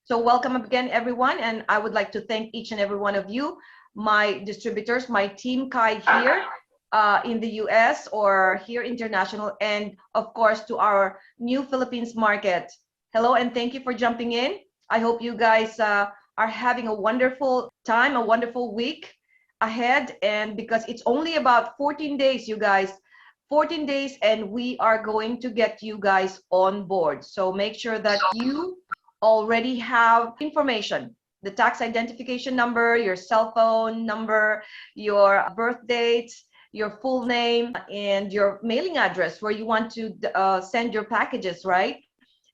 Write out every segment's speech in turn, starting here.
So welcome again, everyone. And I would like to thank each and every one of you, my distributors, my team Kai here in the US or here international, and of course to our new Philippines market. Hello, and thank you for jumping in. I hope you guys are having a wonderful time, a wonderful week ahead. And because it's only about 14 days, you guys, 14 days, and we are going to get you guys on board. So make sure that you already have information, the tax identification number, your cell phone number, your birth date, your full name, and your mailing address where you want to send your packages, right?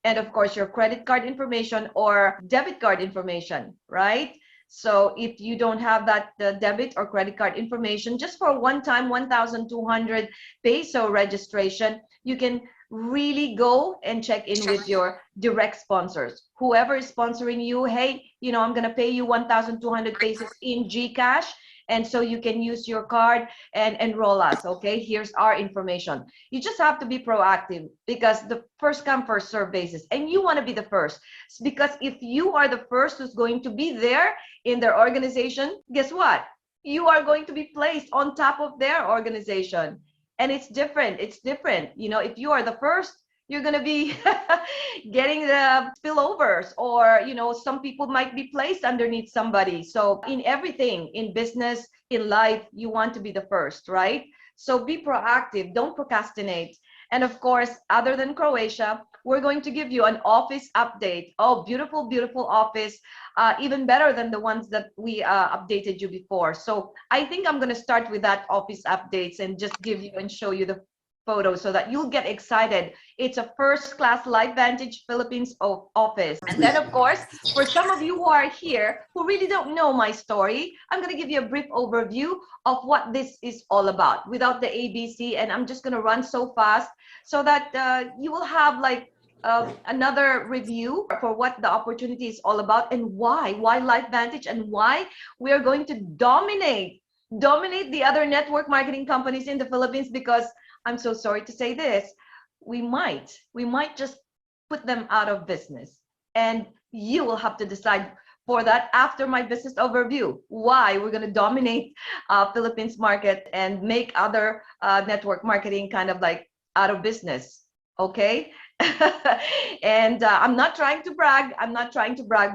And of course, your credit card information or debit card information, right? So if you don't have that debit or credit card information, just for one time 1,200 peso registration, you can really go and check in with your direct sponsors. Whoever is sponsoring you, hey, I'm going to pay you 1,200 pesos in GCash. And so you can use your card and enroll us. Okay, here's our information. You just have to be proactive because the first come, first serve basis. And you want to be the first. Because if you are the first who's going to be there in their organization, guess what? You are going to be placed on top of their organization. And it's different. It's different. If you are the first, you're going to be getting the spillovers, or some people might be placed underneath somebody. So in everything, in business, in life, you want to be the first, right? So be proactive, don't procrastinate. And of course, other than Croatia, we're going to give you an office update. Oh, beautiful, beautiful office, even better than the ones that we updated you before. So I think I'm going to start with that office updates and just give you and show you the photos so that you'll get excited. It's a first-class LifeVantage Philippines office. And then, of course, for some of you who are here who really don't know my story, I'm going to give you a brief overview of what this is all about without the ABC. And I'm just going to run so fast so that you will have like another review for what the opportunity is all about and why LifeVantage, and why we are going to dominate the other network marketing companies in the Philippines. Because I'm so sorry to say this, we might just put them out of business, and you will have to decide for that after my business overview why we're going to dominate Philippines market and make other network marketing kind of like out of business. Okay. And I'm not trying to brag,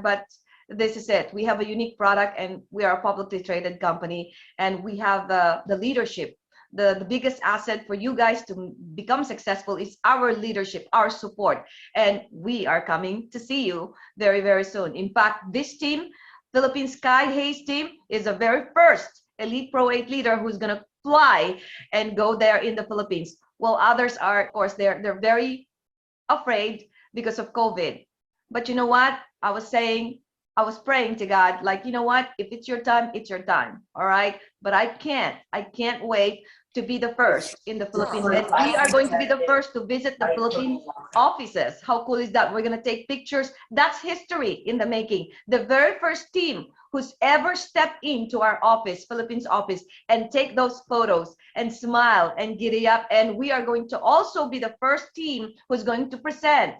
but this is it. We have a unique product, and we are a publicly traded company, and we have the leadership. The biggest asset for you guys to become successful is our leadership, our support, and we are coming to see you very, very soon. In fact, this team, Philippines Sky Hayes team, is the very first Elite Pro 8 leader who's going to fly and go there in the Philippines. Well, others are, of course, they're very afraid because of COVID. But you know what? I was praying to God, like, you know what? If it's your time, it's your time. All right. But I can't wait to be the first in the Philippines. And we are going to be the first to visit the Philippines offices. How cool is that? We're going to take pictures. That's history in the making. The very first team who's ever stepped into our office, Philippines office, and take those photos and smile and giddy up. And we are going to also be the first team who's going to present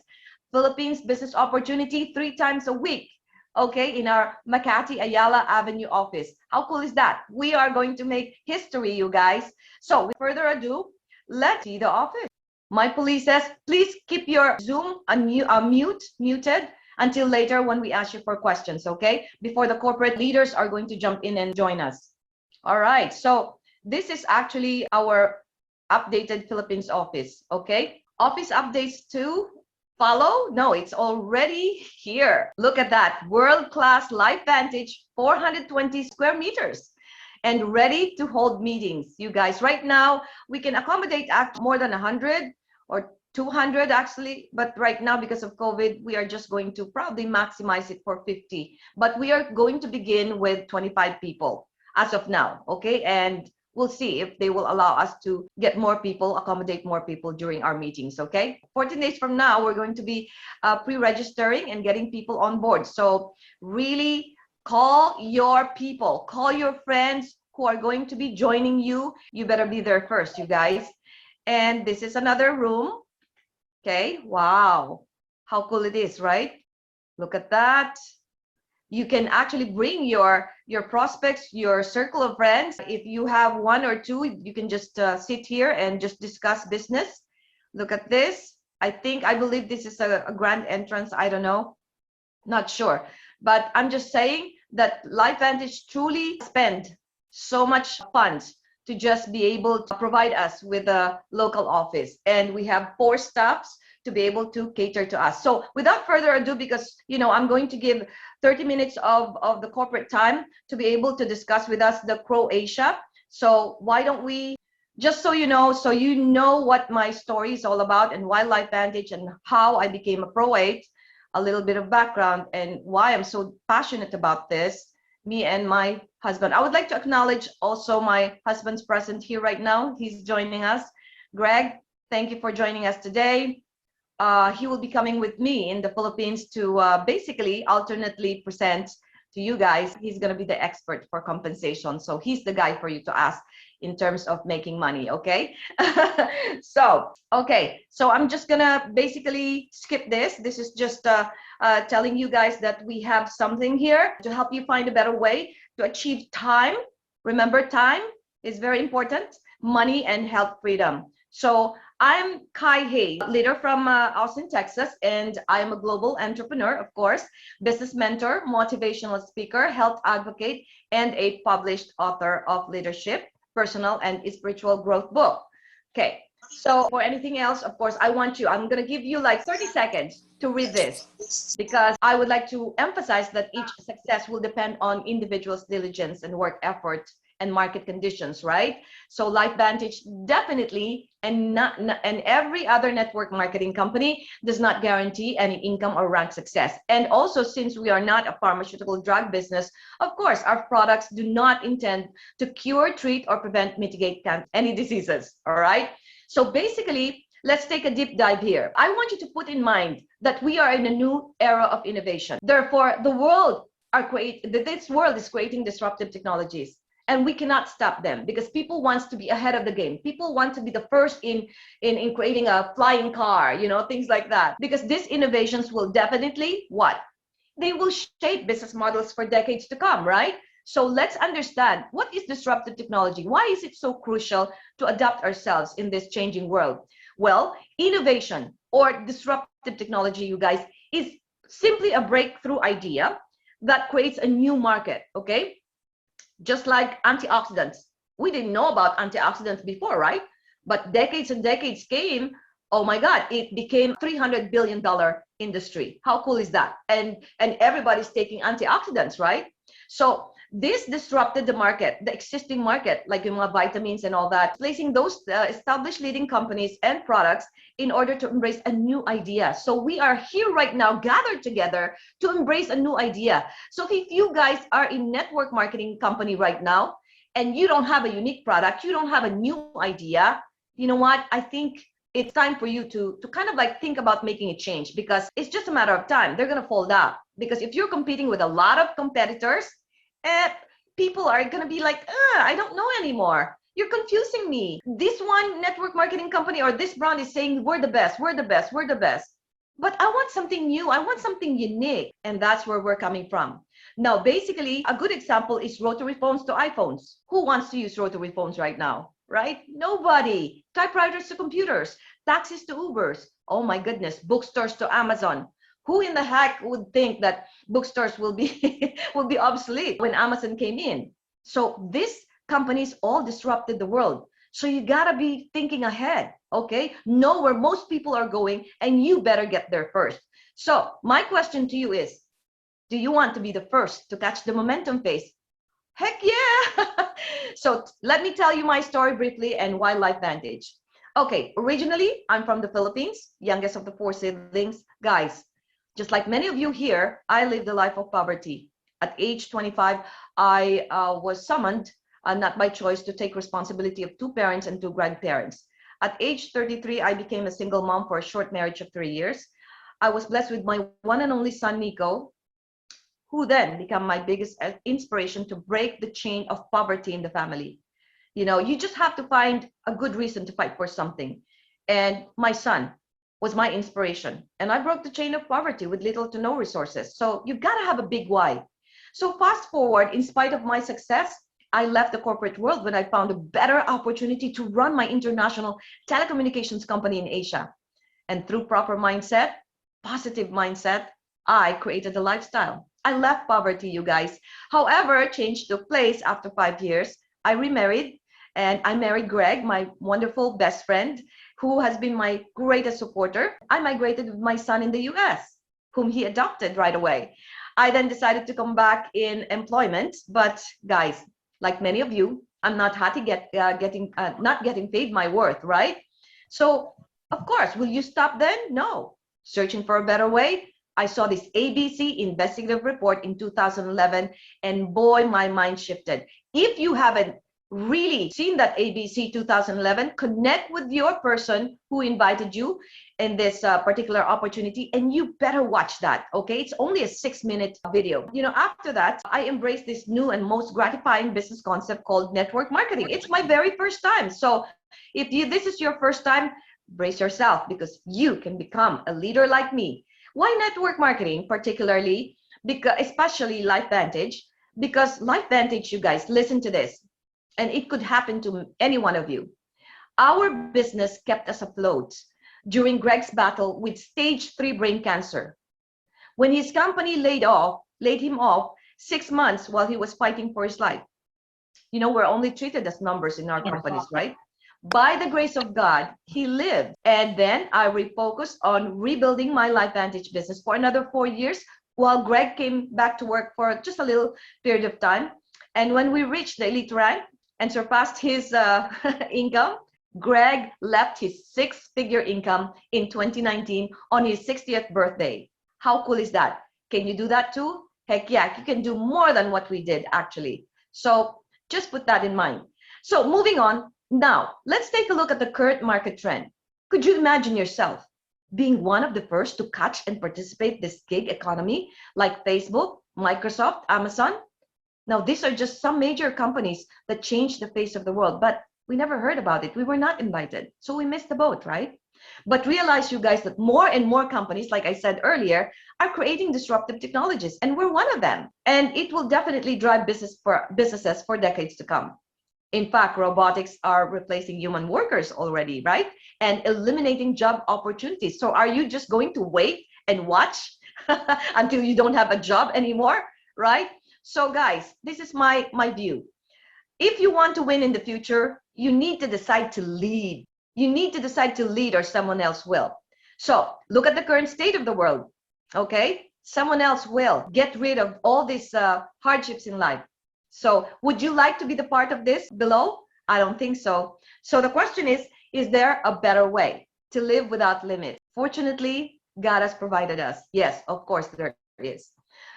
Philippines business opportunity 3 times a week. Okay, in our Makati Ayala Avenue office. How cool is that? We are going to make history, you guys. So without further ado, let's see the office. My police says, please keep your Zoom muted until later when we ask you for questions, okay? Before the corporate leaders are going to jump in and join us. All right, so this is actually our updated Philippines office, okay? Office updates to follow? No, it's already here. Look at that. World-class LifeVantage, 420 square meters, and ready to hold meetings. You guys, right now, we can accommodate more than 100 or 200 actually, but right now, because of COVID, we are just going to probably maximize it for 50. But we are going to begin with 25 people as of now, okay? And we'll see if they will allow us to get more people, accommodate more people during our meetings, okay? 14 days from now, we're going to be pre-registering and getting people on board. So really call your people, call your friends who are going to be joining you. You better be there first, you guys. And this is another room, okay? Wow, how cool it is, right? Look at that. You can actually bring your prospects, your circle of friends. If you have one or two, you can just sit here and just discuss business. Look at this. I believe this is a grand entrance. I don't know, not sure, but I'm just saying that LifeVantage truly spend so much funds to just be able to provide us with a local office, and we have 4 staffs to be able to cater to us. So without further ado, because I'm going to give 30 minutes of the corporate time to be able to discuss with us the Croatia. So why don't we, just so you know what my story is all about and why LifeVantage and how I became a Pro 8, a little bit of background and why I'm so passionate about this, me and my husband. I would like to acknowledge also my husband's present here right now. He's joining us. Greg, thank you for joining us today. He will be coming with me in the Philippines to basically alternately present to you guys. He's going to be the expert for compensation. So he's the guy for you to ask in terms of making money, okay? So I'm just going to basically skip this. This is just telling you guys that we have something here to help you find a better way to achieve time. Remember, time is very important, money and health freedom. So I'm Kai Hay, leader from Austin, Texas, and I'm a global entrepreneur, of course, business mentor, motivational speaker, health advocate, and a published author of leadership, personal, and spiritual growth book. Okay, so for anything else, of course, I'm going to give you like 30 seconds to read this, because I would like to emphasize that each success will depend on individuals' diligence and work effort and market conditions, right? So LifeVantage definitely, and every other network marketing company does not guarantee any income or rank success. And also, since we are not a pharmaceutical drug business, of course, our products do not intend to cure, treat, or prevent, mitigate any diseases, all right? So basically, let's take a deep dive here. I want you to put in mind that we are in a new era of innovation. Therefore, this world is creating disruptive technologies. And we cannot stop them because people want to be ahead of the game. People want to be the first in creating a flying car, things like that. Because these innovations will definitely they will shape business models for decades to come, right? So let's understand, what is disruptive technology? Why is it so crucial to adapt ourselves in this changing world? Well, innovation or disruptive technology, you guys, is simply a breakthrough idea that creates a new market, okay? Just like antioxidants. We didn't know about antioxidants before, right? But decades and decades came, oh my God, it became $300 billion industry. How cool is that? And everybody's taking antioxidants, right? So this disrupted the market, the existing market, like yung mga vitamins and all that, placing those established leading companies and products in order to embrace a new idea. So we are here right now, gathered together to embrace a new idea. So if you guys are in network marketing company right now, and you don't have a unique product, you don't have a new idea, you know what? I think it's time for you to kind of like think about making a change, because it's just a matter of time. They're going to fold out, because if you're competing with a lot of competitors, people are going to be like, I don't know anymore. You're confusing me. This one network marketing company or this brand is saying we're the best, we're the best, we're the best. But I want something new. I want something unique. And that's where we're coming from. Now, basically, a good example is rotary phones to iPhones. Who wants to use rotary phones right now? Right? Nobody. Typewriters to computers, taxis to Ubers. Oh my goodness, bookstores to Amazon. Who in the heck would think that bookstores will be will be obsolete when Amazon came in? So these companies all disrupted the world. So you gotta be thinking ahead, okay? Know where most people are going, and you better get there first. So my question to you is, do you want to be the first to catch the momentum phase? Heck yeah! So let me tell you my story briefly and why LifeVantage. Okay, originally I'm from the Philippines, youngest of the 4 siblings. Guys, just like many of you here, I lived a life of poverty. At age 25, I was summoned, not by choice, to take responsibility of 2 parents and 2 grandparents. At age 33, I became a single mom for a short marriage of 3 years. I was blessed with my one and only son, Nico, who then became my biggest inspiration to break the chain of poverty in the family. You just have to find a good reason to fight for something. And my son, was my inspiration. And I broke the chain of poverty with little to no resources. So you've got to have a big why. So fast forward, in spite of my success, I left the corporate world when I found a better opportunity to run my international telecommunications company in Asia. And through proper mindset, positive mindset, I created a lifestyle. I left poverty, you guys. However, change took place after 5 years. I remarried and I married Greg, my wonderful best friend, who has been my greatest supporter. I migrated with my son in the US, whom he adopted right away. I then decided to come back in employment, but guys, like many of you, I'm not happy not getting paid my worth, right? So, of course, will you stop then? No. Searching for a better way, I saw this ABC investigative report in 2011, and boy, my mind shifted. If you haven't really seen that ABC 2011, connect with your person who invited you in this particular opportunity, and you better watch that, okay? It's only a 6-minute video. You know, after that, I embraced this new and most gratifying business concept called network marketing. It's my very first time. So if this is your first time, brace yourself, because you can become a leader like me. Why network marketing, particularly, because especially LifeVantage? Because LifeVantage, you guys, listen to this, and it could happen to any one of you. Our business kept us afloat during Greg's battle with stage 3 brain cancer. When his company laid him off 6 months while he was fighting for his life. You know, we're only treated as numbers in our companies, right? By the grace of God, he lived. And then I refocused on rebuilding my LifeVantage business for another 4 years while Greg came back to work for just a little period of time. And when we reached the elite rank and surpassed his income, Greg left his 6-figure income in 2019 on his 60th birthday. How cool is that? Can you do that too? Heck yeah, you can do more than what we did actually. So just put that in mind. So moving on, now let's take a look at the current market trend. Could you imagine yourself being one of the first to catch and participate this gig economy like Facebook, Microsoft, Amazon? Now, these are just some major companies that changed the face of the world, but we never heard about it. We were not invited, so we missed the boat, right? But realize, you guys, that more and more companies, like I said earlier, are creating disruptive technologies, and we're one of them. And it will definitely drive businesses for decades to come. In fact, robotics are replacing human workers already, right? And eliminating job opportunities. So are you just going to wait and watch until you don't have a job anymore, right? So guys, this is my view. If you want to win in the future, you need to decide to lead. You need to decide to lead, or someone else will. So look at the current state of the world, okay? Someone else will get rid of all these hardships in life. So would you like to be the part of this below? I don't think so. So the question is there a better way to live without limits? Fortunately, God has provided us. Yes, of course there is.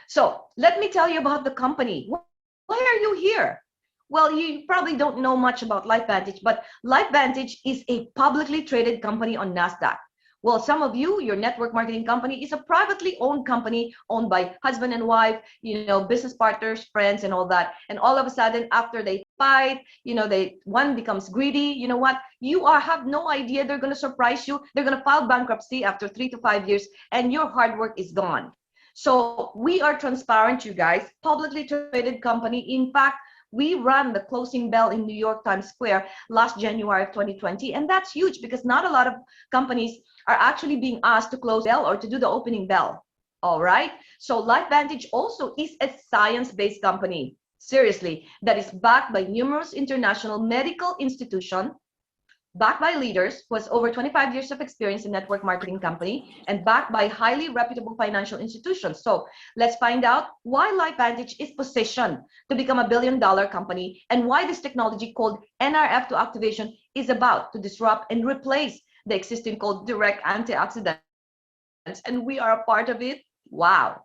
So let me tell you about the company. Why are you here? Well, you probably don't know much about LifeVantage, but LifeVantage is a publicly traded company on NASDAQ. Well, some of you, your network marketing company is a privately owned company owned by husband and wife, you know, business partners, friends, and all that. And all of a sudden, after they fight, you know, one becomes greedy. You know what? You have no idea. They're going to surprise you. They're going to file bankruptcy after 3 to 5 years, and your hard work is gone. So we are transparent, you guys, publicly traded company. In fact, we ran the closing bell in New York Times Square last January of 2020. And that's huge because not a lot of companies are actually being asked to close bell or to do the opening bell. All right. So LifeVantage also is a science-based company, seriously, that is backed by numerous international medical institutions, backed by leaders who has over 25 years of experience in network marketing company, and backed by highly reputable financial institutions. So let's find out why LifeVantage is positioned to become a billion-dollar company and why this technology called NRF2 activation is about to disrupt and replace the existing called direct antioxidants. And we are a part of it. Wow.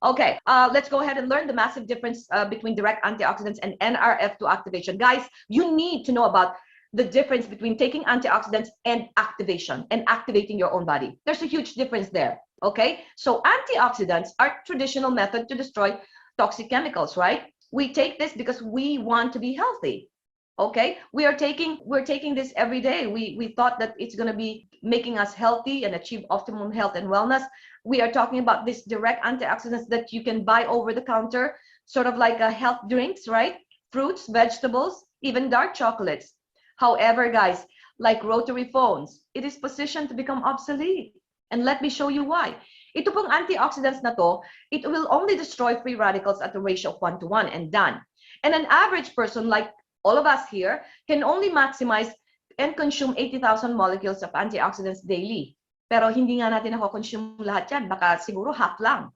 Okay, let's go ahead and learn the massive difference between direct antioxidants and NRF2 activation. Guys, you need to know about the difference between taking antioxidants and activation and activating your own body. There's a huge difference there, okay? So antioxidants are traditional method to destroy toxic chemicals, right? We take this because we want to be healthy. Okay, we're taking this every day. We thought that it's going to be making us healthy and achieve optimum health and wellness. We are talking about this direct antioxidants that you can buy over the counter, sort of like a health drinks, right? Fruits, vegetables, even dark chocolates. However, guys, like rotary phones, it is positioned to become obsolete. And let me show you why. Ito pong antioxidants na to, it will only destroy free radicals at a ratio of 1 to 1 and done. And an average person like all of us here can only maximize and consume 80,000 molecules of antioxidants daily. Pero hindi nga natin nako-consume lahat yan. Baka siguro half lang.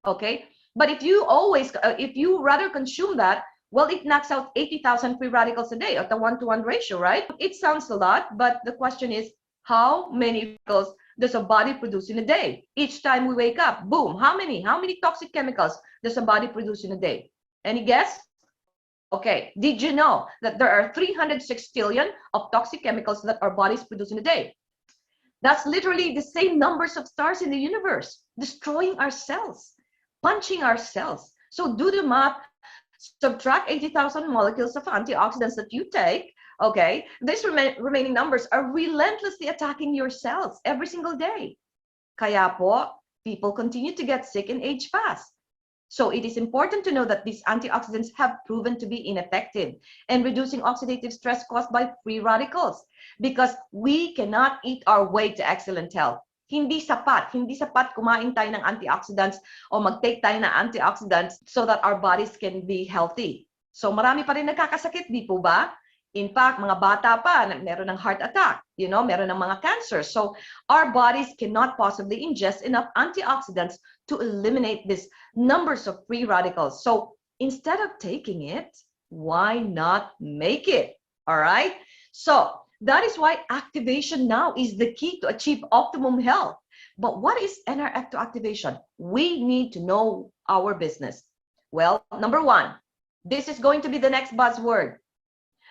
Okay? But if you rather consume that, well, it knocks out 80,000 free radicals a day at a 1-to-1 ratio, right? It sounds a lot, but the question is, how many radicals does a body produce in a day? Each time we wake up, boom, how many toxic chemicals does a body produce in a day? Any guess? Okay, did you know that there are 306 trillion of toxic chemicals that our bodies produce in a day? That's literally the same numbers of stars in the universe, destroying our cells, punching our cells. So do the math, subtract 80,000 molecules of antioxidants that you take, okay? These remaining numbers are relentlessly attacking your cells every single day. Kaya po, people continue to get sick and age fast. So it is important to know that these antioxidants have proven to be ineffective in reducing oxidative stress caused by free radicals because we cannot eat our way to excellent health. Hindi sapat kumain tayo ng antioxidants o mag-take tayo ng antioxidants so that our bodies can be healthy. So marami pa rin nagkakasakit, di po ba? In fact, mga bata pa, meron ng heart attack, meron ng mga cancer. So our bodies cannot possibly ingest enough antioxidants to eliminate these numbers of free radicals. So instead of taking it, why not make it? All right? So that is why activation now is the key to achieve optimum health. But what is NRF2 activation? We need to know our business. Well, number one, this is going to be the next buzzword.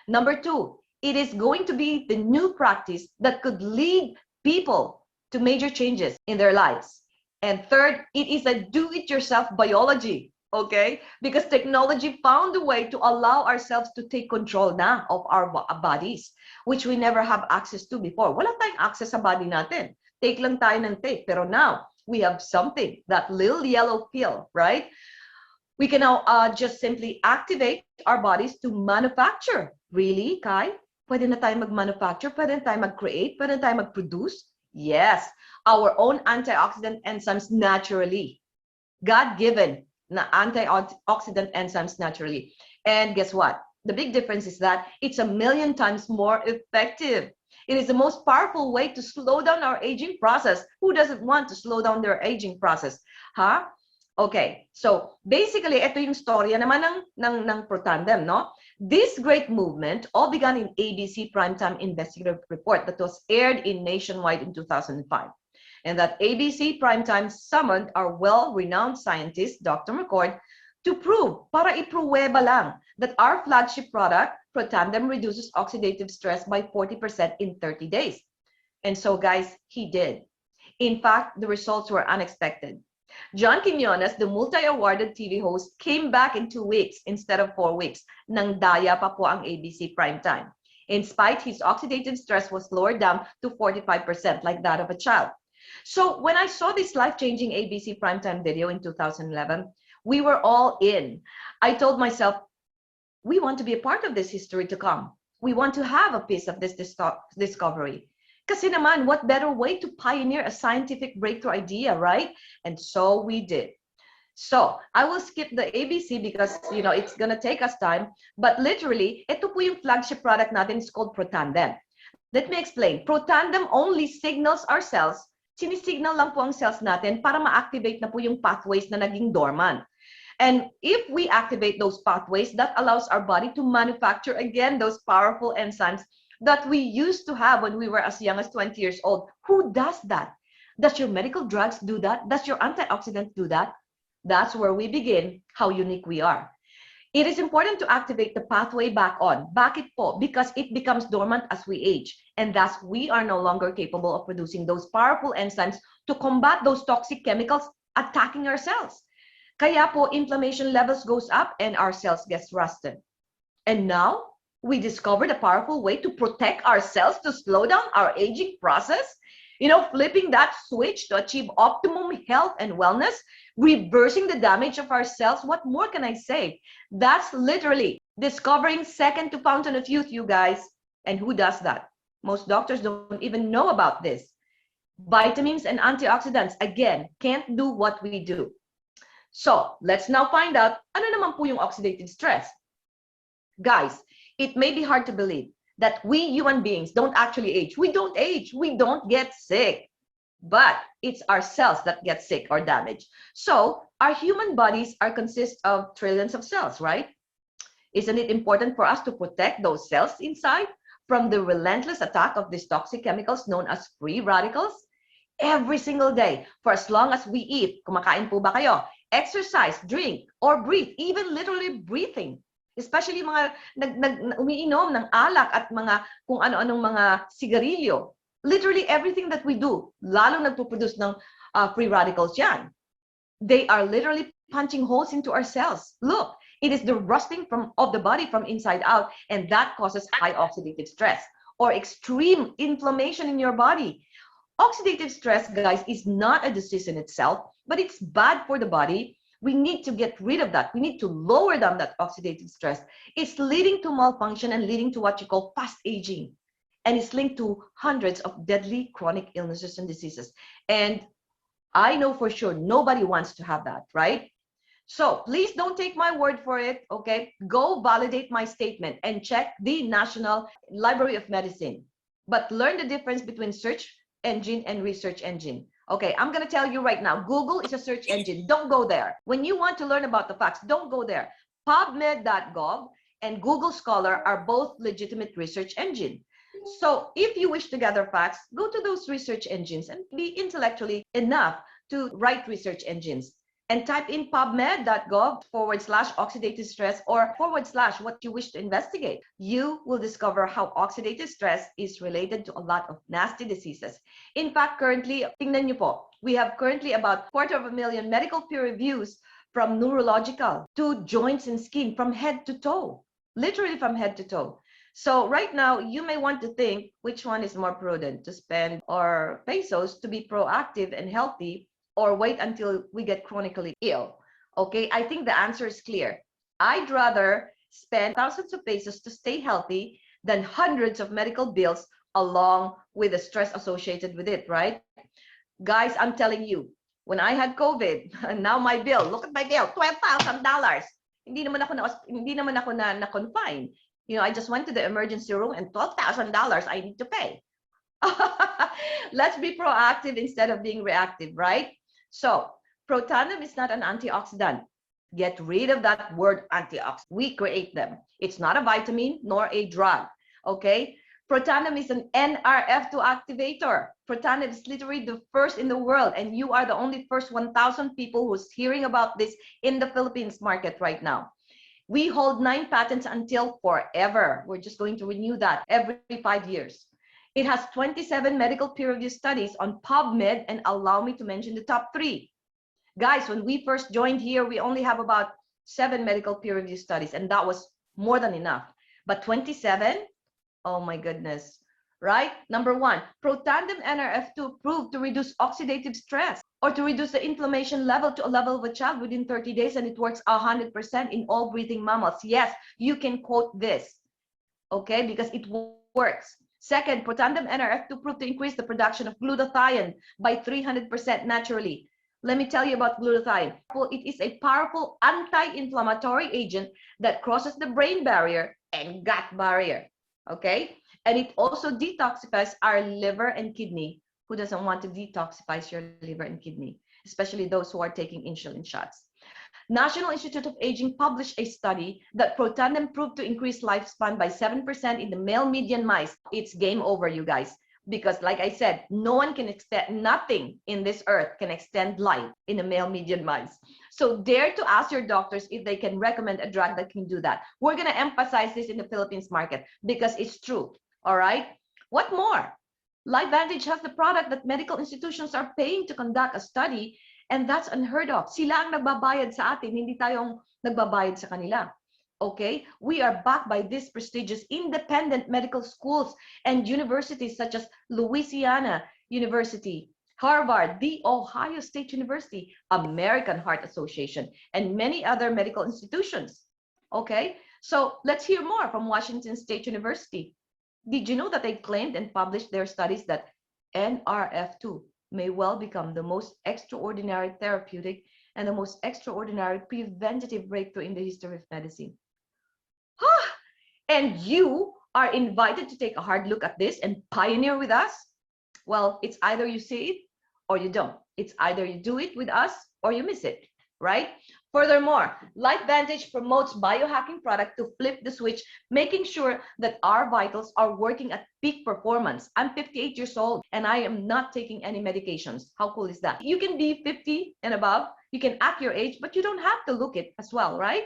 Number two, it is going to be the new practice that could lead people to major changes in their lives. And third, it is a do-it-yourself biology, okay? Because technology found a way to allow ourselves to take control na of our bodies, which we never have access to before. Wala tayong access sa body natin. Take lang tayo ng take. Pero now, we have something, that little yellow pill, right? We can now just simply activate our bodies to manufacture. Really, Kai? Pwede na tayo mag-manufacture? Pwede na tayo mag-create? Pwede na tayo mag-produce? Yes, our own antioxidant enzymes naturally. God-given na antioxidant enzymes naturally. And guess what? The big difference is that it's 1,000,000 times more effective. It is the most powerful way to slow down our aging process. Who doesn't want to slow down their aging process? Huh? Okay, so basically, ito yung storya naman ng Protandem, no? This great movement all began in ABC Primetime Investigative Report that was aired in nationwide in 2005. And that ABC Primetime summoned our well-renowned scientist, Dr. McCord, to prove, para ipruweba lang, that our flagship product, Protandem, reduces oxidative stress by 40% in 30 days. And so, guys, he did. In fact, the results were unexpected. John Quiñones, the multi-awarded TV host, came back in 2 weeks instead of 4 weeks. Nang daya pa po ang ABC Primetime. In spite, his oxidative stress was lowered down to 45%, like that of a child. So when I saw this life-changing ABC Primetime video in 2011, we were all in. I told myself, we want to be a part of this history to come. We want to have a piece of this discovery. Kasi naman, what better way to pioneer a scientific breakthrough idea, right? And so we did. So I will skip the ABC because, it's going to take us time. But literally, ito po yung flagship product natin. It's called Protandem. Let me explain. Protandem only signals our cells. Sinisignal lang po ang cells natin para ma-activate na po yung pathways na naging dormant. And if we activate those pathways, that allows our body to manufacture again those powerful enzymes that we used to have when we were as young as 20 years old. Who does that? Does your medical drugs do that? Does your antioxidant do that? That's where we begin how unique we are. It is important to activate the pathway back on. Bakit po? Because it becomes dormant as we age. And thus, we are no longer capable of producing those powerful enzymes to combat those toxic chemicals attacking our cells. Kaya po, inflammation levels goes up and our cells gets rusted. And now, We discovered a powerful way to protect ourselves, to slow down our aging process. You know, flipping that switch to achieve optimum health and wellness, reversing the damage of our cells. What more can I say? That's literally discovering second to fountain of youth, you guys. And who does that? Most doctors don't even know about this. Vitamins and antioxidants, again, can't do what we do. So let's now find out, ano naman po yung oxidative stress? Guys, it may be hard to believe that we human beings don't actually age. We don't age. We don't get sick. But it's our cells that get sick or damaged. So our human bodies are consist of trillions of cells, right? Isn't it important for us to protect those cells inside from the relentless attack of these toxic chemicals known as free radicals? Every single day, for as long as we eat, kumakain po ba kayo? Exercise, drink, or breathe, even literally breathing. Especially mga umiinom ng alak at mga kung ano-anong mga sigarilyo. Literally everything that we do, lalo nagpo-produce ng free radicals yan. They are literally punching holes into our cells. Look, it is the rusting of the body from inside out, and that causes high oxidative stress or extreme inflammation in your body. Oxidative stress, guys, is not a disease in itself, but it's bad for the body. We need to get rid of that. We need to lower down that oxidative stress. It's leading to malfunction and leading to what you call fast aging. And it's linked to hundreds of deadly chronic illnesses and diseases. And I know for sure nobody wants to have that, right? So please don't take my word for it, okay? Go validate my statement and check the National Library of Medicine. But learn the difference between search engine and research engine. Okay, I'm going to tell you right now, Google is a search engine. Don't go there. When you want to learn about the facts, don't go there. PubMed.gov and Google Scholar are both legitimate research engines. So if you wish to gather facts, go to those research engines and be intellectually enough to write research engines. And type in pubmed.gov/oxidative stress or / what you wish to investigate. You will discover how oxidative stress is related to a lot of nasty diseases. In fact, currently, tingnan niyo po, we have currently about 250,000 medical peer reviews from neurological to joints and skin from head to toe, literally from head to toe. So right now, you may want to think which one is more prudent, to spend our pesos to be proactive and healthy, or wait until we get chronically ill. Okay, I think the answer is clear. I'd rather spend thousands of pesos to stay healthy than hundreds of medical bills along with the stress associated with it, right? Guys, I'm telling you, when I had COVID, and now my bill, look at my bill, $12,000. Hindi naman ako na confine. You know, I just went to the emergency room and $12,000 I need to pay. Let's be proactive instead of being reactive, right? So, Protandim is not an antioxidant. Get rid of that word antioxidant. We create them. It's not a vitamin nor a drug, okay? Protandim is an NRF2 activator. Protandim is literally the first in the world, and you are the only first 1,000 people who's hearing about this in the Philippines market right now. We hold 9 patents until forever. We're just going to renew that every 5 years. It has 27 medical peer-reviewed studies on PubMed, and allow me to mention the top 3. Guys, when we first joined here, we only have about 7 medical peer-reviewed studies, and that was more than enough. But 27? Oh my goodness, right? Number 1, Protandim NRF2 proved to reduce oxidative stress or to reduce the inflammation level to a level of a child within 30 days, and it works 100% in all breathing mammals. Yes, you can quote this, okay, because it works. Second, Protandim NRF2 proved to increase the production of glutathione by 300% naturally. Let me tell you about glutathione. It is a powerful anti-inflammatory agent that crosses the brain barrier and gut barrier, okay? And it also detoxifies our liver and kidney. Who doesn't want to detoxify your liver and kidney? Especially those who are taking insulin shots. National Institute of Aging published a study that Protandim proved to increase lifespan by 7% in the male median mice. It's game over, you guys, because like I said, no one can extend, nothing in this earth can extend life in the male median mice. So dare to ask your doctors if they can recommend a drug that can do that. We're going to emphasize this in the Philippines market because it's true, all right? What more? LifeVantage has the product that medical institutions are paying to conduct a study. And that's unheard of. Sila ang nagbabayad sa atin, hindi tayong nagbabayad sa kanila. Okay, we are backed by these prestigious independent medical schools and universities such as Louisiana University, Harvard, the Ohio State University, American Heart Association, and many other medical institutions. Okay, so let's hear more from Washington State University. Did you know that they claimed and published their studies that NRF2 may well become the most extraordinary therapeutic and the most extraordinary preventative breakthrough in the history of medicine? And you are invited to take a hard look at this and pioneer with us. Well, it's either you see it or you don't. It's either you do it with us or you miss it, right? Furthermore, LifeVantage promotes biohacking product to flip the switch, making sure that our vitals are working at peak performance. I'm 58 years old and I am not taking any medications. How cool is that? You can be 50 and above, you can act your age, but you don't have to look it as well, right?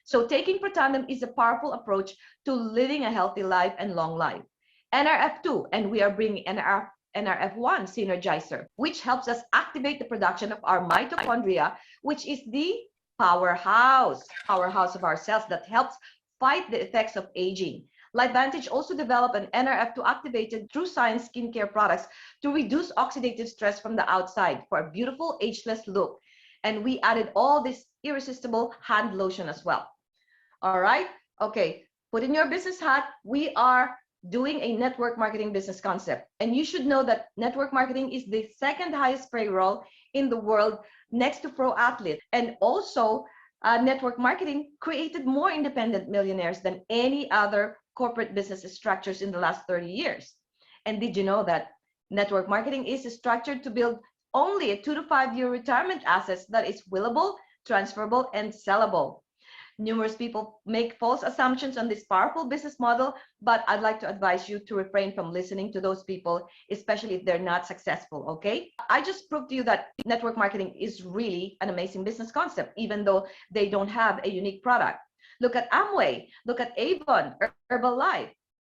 So taking Protandim is a powerful approach to living a healthy life and long life. NRF2, and we are bringing NRF1 synergizer, which helps us activate the production of our mitochondria, which is the powerhouse of our cells that helps fight the effects of aging. LifeVantage also developed an NRF2 activated True Science skincare products to reduce oxidative stress from the outside for a beautiful ageless look. And we added all this irresistible hand lotion as well. All right. Okay. Put in your business hat. We are doing a network marketing business concept. And you should know that network marketing is the second highest payroll in the world next to pro athlete. And also network marketing created more independent millionaires than any other corporate business structures in the last 30 years. And did you know that network marketing is structured to build only a 2 to 5 year retirement assets that is willable, transferable, and sellable? Numerous people make false assumptions on this powerful business model, but I'd like to advise you to refrain from listening to those people, especially if they're not successful, okay? I just proved to you that network marketing is really an amazing business concept, even though they don't have a unique product. Look at Amway, look at Avon, Herbalife.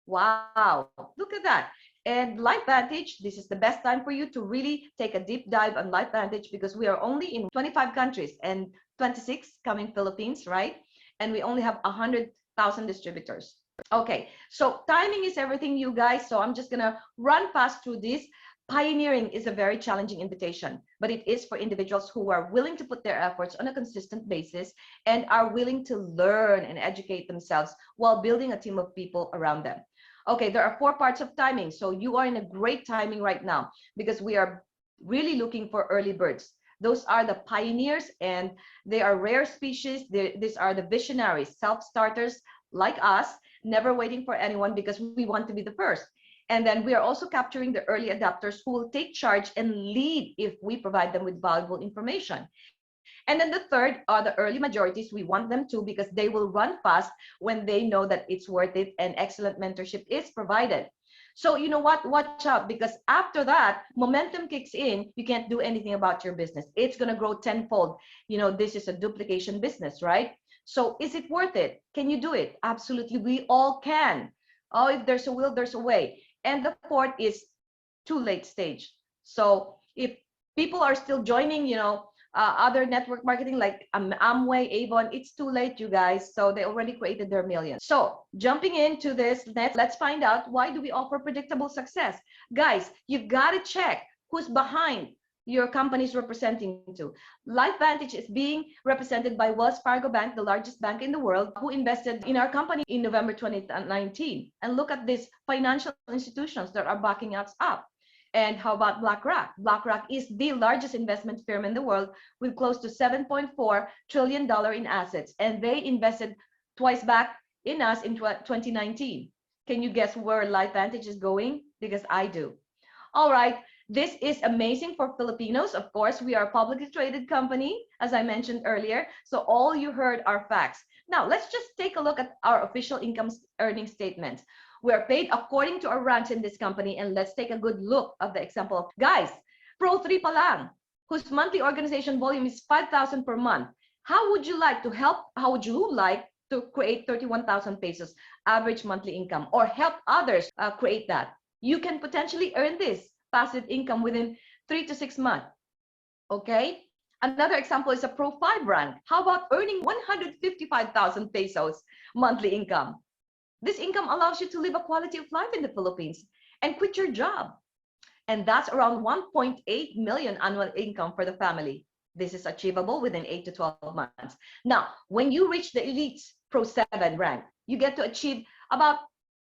Wow, look at that. And LifeVantage, this is the best time for you to really take a deep dive on LifeVantage because we are only in 25 countries and 26 coming Philippines, right? And we only have 100,000 distributors. Okay, so timing is everything, you guys. So I'm just gonna run fast through this. Pioneering is a very challenging invitation, but it is for individuals who are willing to put their efforts on a consistent basis and are willing to learn and educate themselves while building a team of people around them. Okay, there are 4 parts of timing. So you are in a great timing right now because we are really looking for early birds. Those are the pioneers and they are rare species. These are the visionaries, self-starters like us, never waiting for anyone because we want to be the first. And then we are also capturing the early adopters who will take charge and lead if we provide them with valuable information. And then the third are the early majorities. We want them to because they will run fast when they know that it's worth it and excellent mentorship is provided. So you know what, watch out because after that, momentum kicks in, you can't do anything about your business. It's going to grow tenfold. You know, this is a duplication business, right? So is it worth it? Can you do it? Absolutely, we all can. Oh, if there's a will, there's a way. And the fourth is too late stage. So if people are still joining, you know, other network marketing like Amway, Avon, it's too late, you guys. So they already created their millions. So jumping into this, let's find out why do we offer predictable success? Guys, you've got to check who's behind your company is representing to. LifeVantage is being represented by Wells Fargo Bank, the largest bank in the world, who invested in our company in November 2019. And look at these financial institutions that are backing us up. And how about BlackRock? BlackRock is the largest investment firm in the world with close to $7.4 trillion in assets. And they invested twice back in us in 2019. Can you guess where LifeVantage is going? Because I do. All right. This is amazing for Filipinos. Of course, we are a publicly traded company, as I mentioned earlier. So all you heard are facts. Now, let's just take a look at our official income earning statement. We are paid according to our ranks in this company. And let's take a good look at the example. Guys, Pro 3 pa lang, whose monthly organization volume is 5,000 per month. How would you like to help? How would you like to create 31,000 pesos average monthly income or help others create that? You can potentially earn this passive income within 3 to 6 months. Okay, Another example is a Pro 5 rank. How about earning 155,000 pesos monthly income? This income allows you to live a quality of life in the Philippines and quit your job. And that's around 1.8 million annual income for the family. This is achievable within 8 to 12 months. Now, when you reach the Elite Pro 7 rank, you get to achieve about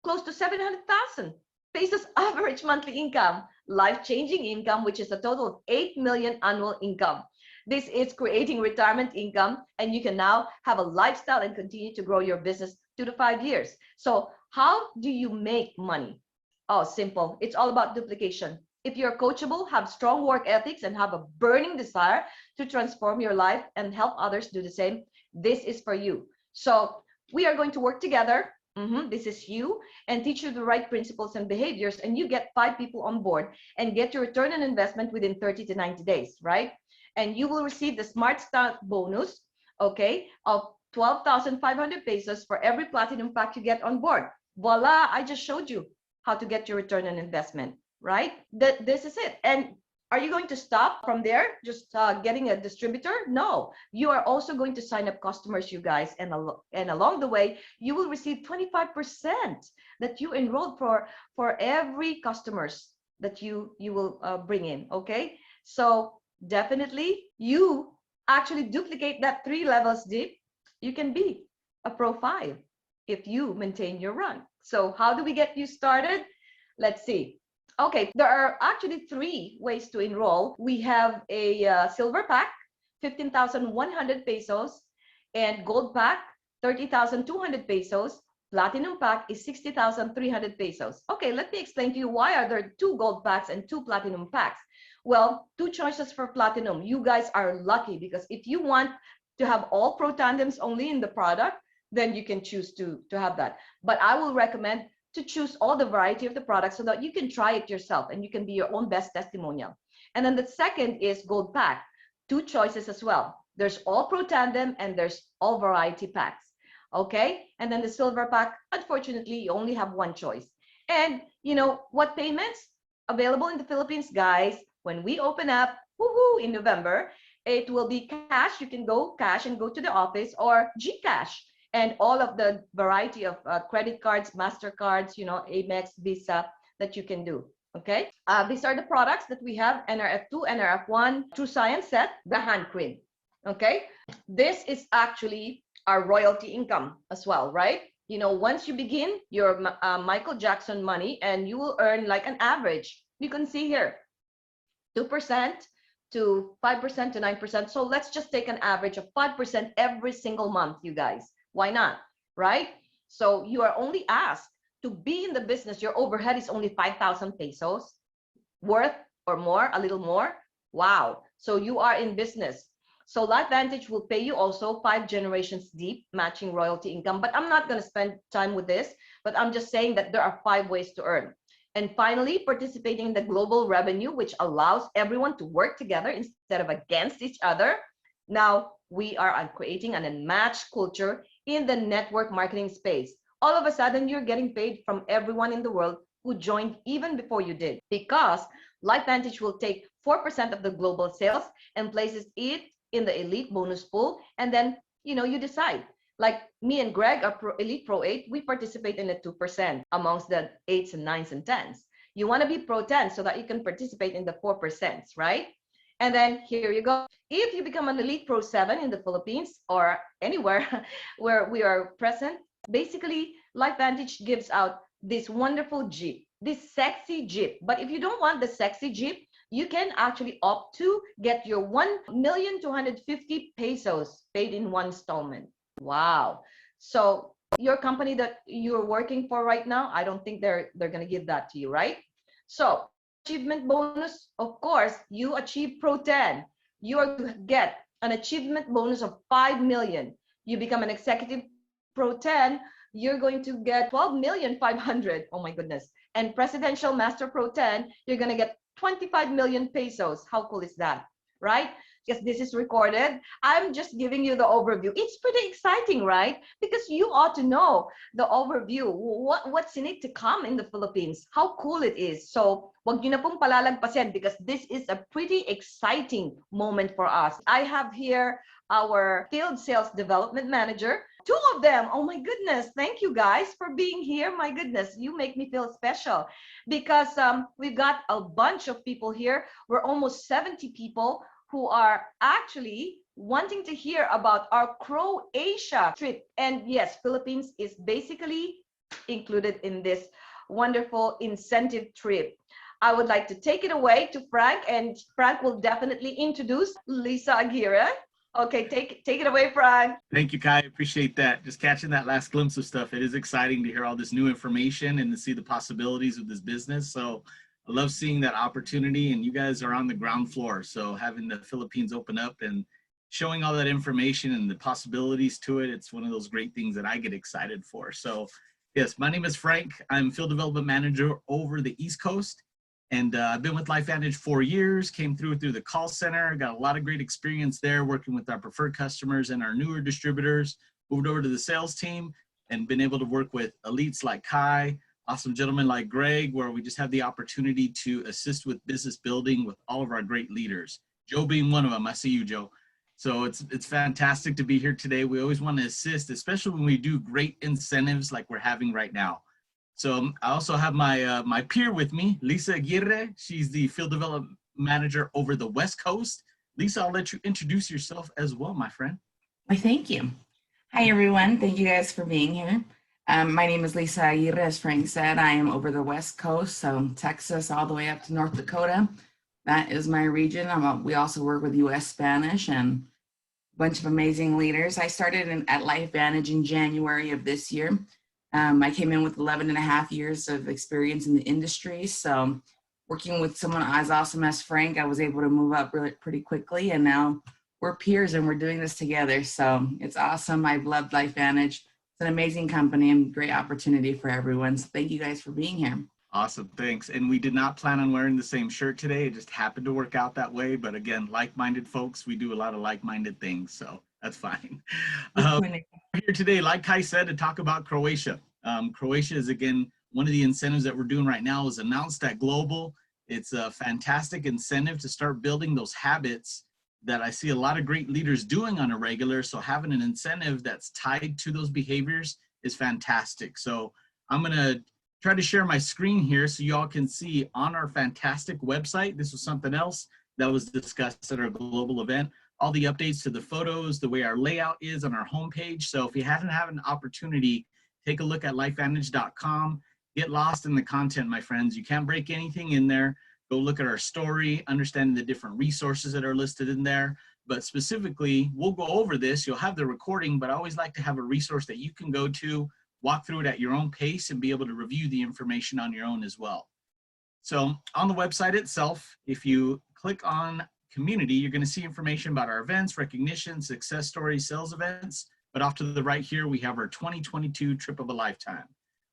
close to 700,000 pesos average monthly income, life-changing income, which is a total of 8 million annual income. This is creating retirement income, and you can now have a lifestyle and continue to grow your business 2 to 5 years. So how do you make money? Oh, simple. It's all about duplication. If you're coachable, have strong work ethics, and have a burning desire to transform your life and help others do the same, this is for you. So we are going to work together. This is you, and teach you the right principles and behaviors, and you get 5 people on board and get your return on investment within 30 to 90 days, right? And you will receive the Smart Start bonus, okay, of 12,500 pesos for every platinum pack you get on board. Voila, I just showed you how to get your return on investment, right? This is it. And are you going to stop from there, just getting a distributor? No, you are also going to sign up customers, you guys, and along the way, you will receive 25% that you enrolled for every customers that you will bring in, okay? So definitely, you actually duplicate that 3 levels deep, you can be a Pro 5 if you maintain your rank. So how do we get you started? Let's see. Okay, there are actually 3 ways to enroll. We have a silver pack, 15,100 pesos, and gold pack, 30,200 pesos. Platinum pack is 60,300 pesos. Okay, let me explain to you why are there 2 gold packs and 2 platinum packs. Well, 2 choices for platinum. You guys are lucky, because if you want to have all pro tandems only in the product, then you can choose to have that. But I will recommend to choose all the variety of the products so that you can try it yourself and you can be your own best testimonial. And then the second is gold pack. 2 choices as well. There's all pro tandem and there's all variety packs. Okay, and then the silver pack, unfortunately, you only have 1 choice. And you know what payments available in the Philippines, guys? When we open up, woohoo, in November, it will be cash. You can go cash and go to the office, or GCash, and all of the variety of credit cards, MasterCards, you know, Amex, Visa that you can do. Okay, these are the products that we have: NRF2, NRF1, True Science Set, the hand cream. Okay, this is actually our royalty income as well, right? You know, once you begin your Michael Jackson money, and you will earn like an average, you can see here, 2% to 5% to 9%. So let's just take an average of 5% every single month, you guys. Why not, right? So you are only asked to be in the business. Your overhead is only 5,000 pesos worth, or more, a little more. Wow. So you are in business. So LifeVantage will pay you also 5 generations deep matching royalty income. But I'm not going to spend time with this, but I'm just saying that there are 5 ways to earn. And finally, participating in the global revenue, which allows everyone to work together instead of against each other. Now, we are creating an unmatched culture in the network marketing space. All of a sudden, you're getting paid from everyone in the world who joined even before you did, because LifeVantage will take 4% of the global sales and places it in the elite bonus pool. And then, you know, you decide. Like me and Greg are Elite Pro 8, we participate in the 2% amongst the 8s and 9s and 10s. You want to be Pro 10 so that you can participate in the 4%, right? And then here you go. If you become an Elite Pro 7 in the Philippines or anywhere where we are present, basically LifeVantage gives out this wonderful Jeep, this sexy Jeep. But if you don't want the sexy Jeep, you can actually opt to get your 1,250,000 pesos paid in 1 installment. Wow. So your company that you're working for right now, I don't think they're going to give that to you, right? So achievement bonus, of course, you achieve Pro 10. You are to get an achievement bonus of 5 million. You become an executive Pro 10, you're going to get 12,500,000. Oh my goodness. And presidential master Pro 10, you're going to get 25 million pesos. How cool is that, right? because this is recorded. I'm just giving you the overview. It's pretty exciting, right? Because you ought to know the overview, what's in it to come in the Philippines, how cool it is. So wag niyo na pong palalagpasin because this is a pretty exciting moment for us. I have here our field sales development manager, two of them. Oh my goodness, thank you guys for being here. My goodness, you make me feel special because we've got a bunch of people here. We're almost 70 people who are actually wanting to hear about our Croatia trip. And yes, Philippines is basically included in this wonderful incentive trip. I would like to take it away to Frank, and Frank will definitely introduce Lisa Aguirre. Okay, take it away, Frank. Thank you, Kai. Appreciate that. Just catching that last glimpse of stuff. It is exciting to hear all this new information and to see the possibilities of this business. So I love seeing that opportunity, and you guys are on the ground floor. So having the Philippines open up and showing all that information and the possibilities to it, it's one of those great things that I get excited for. So yes, my name is Frank. I'm Field Development Manager over the East Coast. And I've been with LifeVantage 4 years, came through the call center, got a lot of great experience there working with our preferred customers and our newer distributors, moved over to the sales team and been able to work with elites like Kai, awesome gentlemen like Greg, where we just have the opportunity to assist with business building with all of our great leaders. Joe being one of them. I see you, Joe. So it's fantastic to be here today. We always want to assist, especially when we do great incentives like we're having right now. So I also have my my peer with me, Lisa Aguirre. She's the Field Development Manager over the West Coast. Lisa, I'll let you introduce yourself as well, my friend. Why, thank you. Hi, everyone. Thank you guys for being here. My name is Lisa Aguirre. As Frank said, I am over the West Coast, so Texas all the way up to North Dakota. That is my region. We also work with U.S. Spanish and a bunch of amazing leaders. I started at LifeVantage in January of this year. I came in with 11 and a half years of experience in the industry. So working with someone as awesome as Frank, I was able to move up really pretty quickly. And now we're peers and we're doing this together. So it's awesome. I've loved LifeVantage. It's an amazing company and great opportunity for everyone. So thank you guys for being here. Awesome, thanks. And we did not plan on wearing the same shirt today. It just happened to work out that way. But again, like-minded folks, we do a lot of like-minded things. So that's fine. We're here today, like Kai said, to talk about Croatia. Croatia is, again, one of the incentives that we're doing right now is announced at Global. It's a fantastic incentive to start building those habits that I see a lot of great leaders doing on a regular. So having an incentive that's tied to those behaviors is fantastic. So I'm going to try to share my screen here so y'all can see on our fantastic website. This was something else that was discussed at our global event. All the updates to the photos, the way our layout is on our homepage. So if you haven't had an opportunity, take a look at lifevantage.com. Get lost in the content, my friends. You can't break anything in there. Go look at our story, understand the different resources that are listed in there. But specifically, we'll go over this. You'll have the recording, but I always like to have a resource that you can go to, walk through it at your own pace, and be able to review the information on your own as well. So on the website itself, if you click on community, you're going to see information about our events, recognition, success stories, sales events. But off to the right here, we have our 2022 Trip of a Lifetime.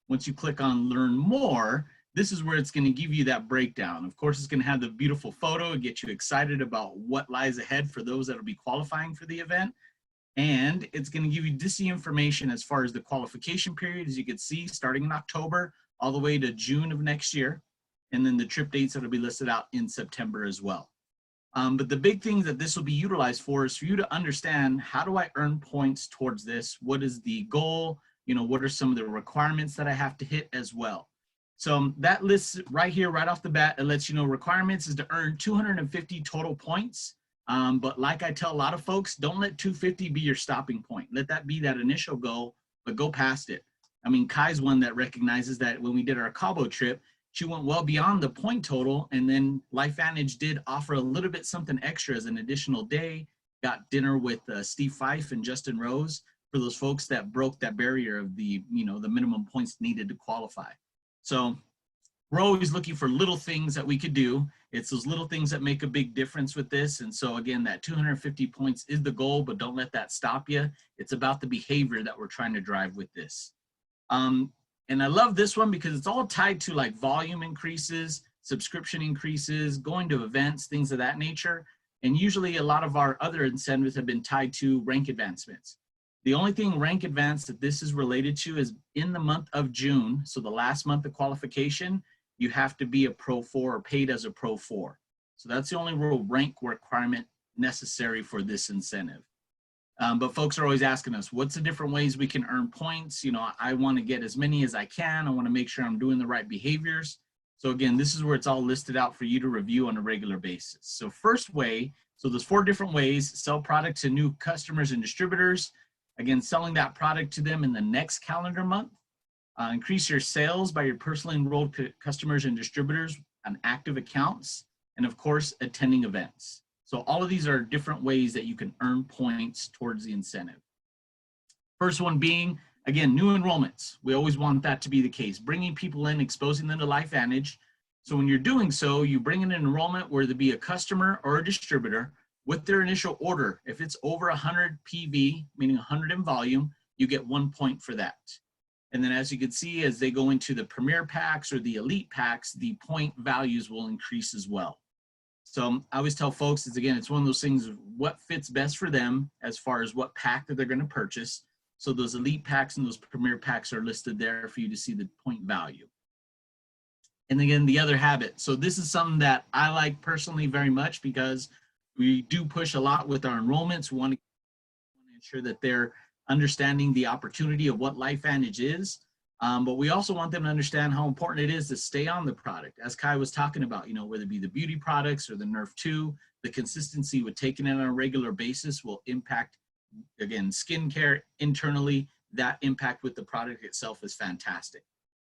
Once you click on Learn More, this is where it's going to give you that breakdown. Of course, it's going to have the beautiful photo, get you excited about what lies ahead for those that will be qualifying for the event. And it's going to give you just the information as far as the qualification period, as you can see, starting in October all the way to June of next year. And then the trip dates that will be listed out in September as well. But the big thing that this will be utilized for is for you to understand, how do I earn points towards this? What is the goal? You know, what are some of the requirements that I have to hit as well? So that list right here, right off the bat, it lets you know requirements is to earn 250 total points. But like I tell a lot of folks, don't let 250 be your stopping point. Let that be that initial goal, but go past it. I mean, Kai's one that recognizes that when we did our Cabo trip, she went well beyond the point total, and then LifeVantage did offer a little bit something extra as an additional day. Got dinner with Steve Fife and Justin Rose for those folks that broke that barrier of the, you know, the minimum points needed to qualify. So we're always looking for little things that we could do. It's those little things that make a big difference with this. And so again, that 250 points is the goal, but don't let that stop you. It's about the behavior that we're trying to drive with this. And I love this one because it's all tied to like volume increases, subscription increases, going to events, things of that nature. And usually a lot of our other incentives have been tied to rank advancements. The only thing rank advance that this is related to is in the month of June, so the last month of qualification, you have to be a Pro 4 or paid as a Pro 4. So that's the only real rank requirement necessary for this incentive. But folks are always asking us, what's the different ways we can earn points? You know, I want to get as many as I can. I want to make sure I'm doing the right behaviors. So again, this is where it's all listed out for you to review on a regular basis. So first way, so there's 4 different ways: sell product to new customers and distributors. Again, selling that product to them in the next calendar month. Increase your sales by your personally enrolled customers and distributors on active accounts. And of course, attending events. So all of these are different ways that you can earn points towards the incentive. First one being, again, new enrollments. We always want that to be the case. Bringing people in, exposing them to LifeVantage. So when you're doing so, you bring in an enrollment, whether it be a customer or a distributor, with their initial order. If it's over 100 PV, meaning 100 in volume, you get 1 point for that. And then as you can see, as they go into the Premier packs or the Elite packs, the point values will increase as well. So I always tell folks, it's one of those things, what fits best for them as far as what pack that they're going to purchase. So those Elite packs and those Premier packs are listed there for you to see the point value. And again, the other habit. So this is something that I like personally very much because we do push a lot with our enrollments. We want to ensure that they're understanding the opportunity of what LifeVantage is. But we also want them to understand how important it is to stay on the product. As Kai was talking about, you know, whether it be the beauty products or the Nerf 2, the consistency with taking it on a regular basis will impact, again, skincare internally. That impact with the product itself is fantastic.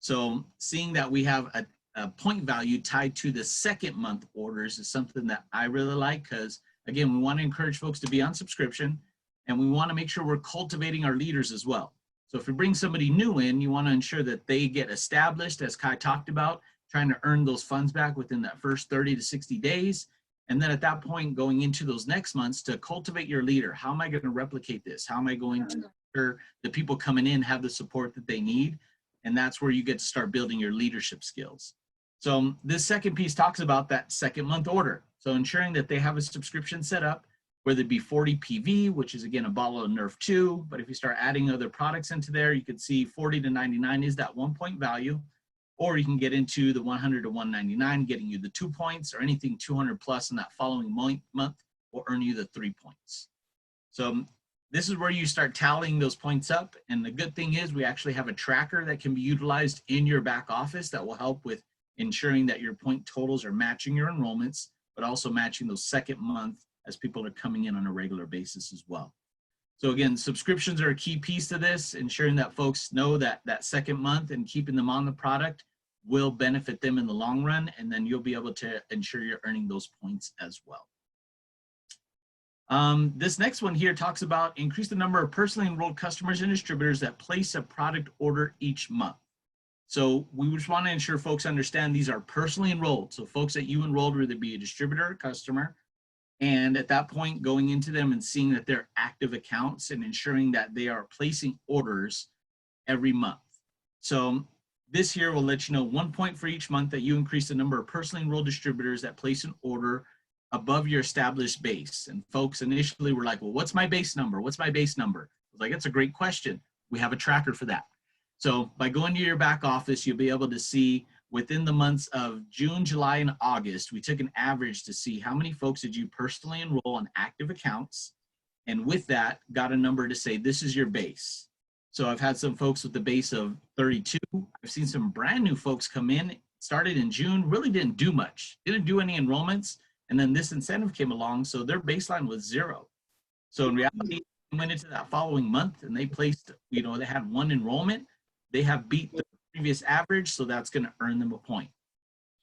So seeing that we have a point value tied to the second month orders is something that I really like, because again, we want to encourage folks to be on subscription, and we want to make sure we're cultivating our leaders as well. So if you bring somebody new in, you want to ensure that they get established, as Kai talked about, trying to earn those funds back within that first 30 to 60 days. And then at that point, going into those next months to cultivate your leader. How am I going to replicate this? How am I going to ensure the people coming in have the support that they need? And that's where you get to start building your leadership skills. So this second piece talks about that second month order. So ensuring that they have a subscription set up, whether it be 40 PV, which is again a bottle of Nerf 2, but if you start adding other products into there, you can see 40 to 99 is that 1 point value, or you can get into the 100 to 199, getting you the 2 points, or anything 200 plus in that following month will earn you the 3 points. So this is where you start tallying those points up. And the good thing is we actually have a tracker that can be utilized in your back office that will help with ensuring that your point totals are matching your enrollments, but also matching those second month as people are coming in on a regular basis as well. So again, subscriptions are a key piece to this, ensuring that folks know that that second month and keeping them on the product will benefit them in the long run, and then you'll be able to ensure you're earning those points as well. This next one here talks about increase the number of personally enrolled customers and distributors that place a product order each month. So we just want to ensure folks understand these are personally enrolled. So folks that you enrolled, whether it be a distributor or customer, and at that point going into them and seeing that they're active accounts and ensuring that they are placing orders every month. So this here will let you know 1 point for each month that you increase the number of personally enrolled distributors that place an order above your established base. And folks initially were like, well, what's my base number? What's my base number? I was like, that's a great question. We have a tracker for that. So by going to your back office, you'll be able to see within the months of June, July, and August, we took an average to see how many folks did you personally enroll on active accounts. And with that, got a number to say, this is your base. So I've had some folks with the base of 32. I've seen some brand new folks come in, started in June, really didn't do much, didn't do any enrollments. And then this incentive came along, so their baseline was 0. So in reality, they went into that following month and they placed, you know, they had 1 enrollment. They have beat the previous average, so that's going to earn them a point.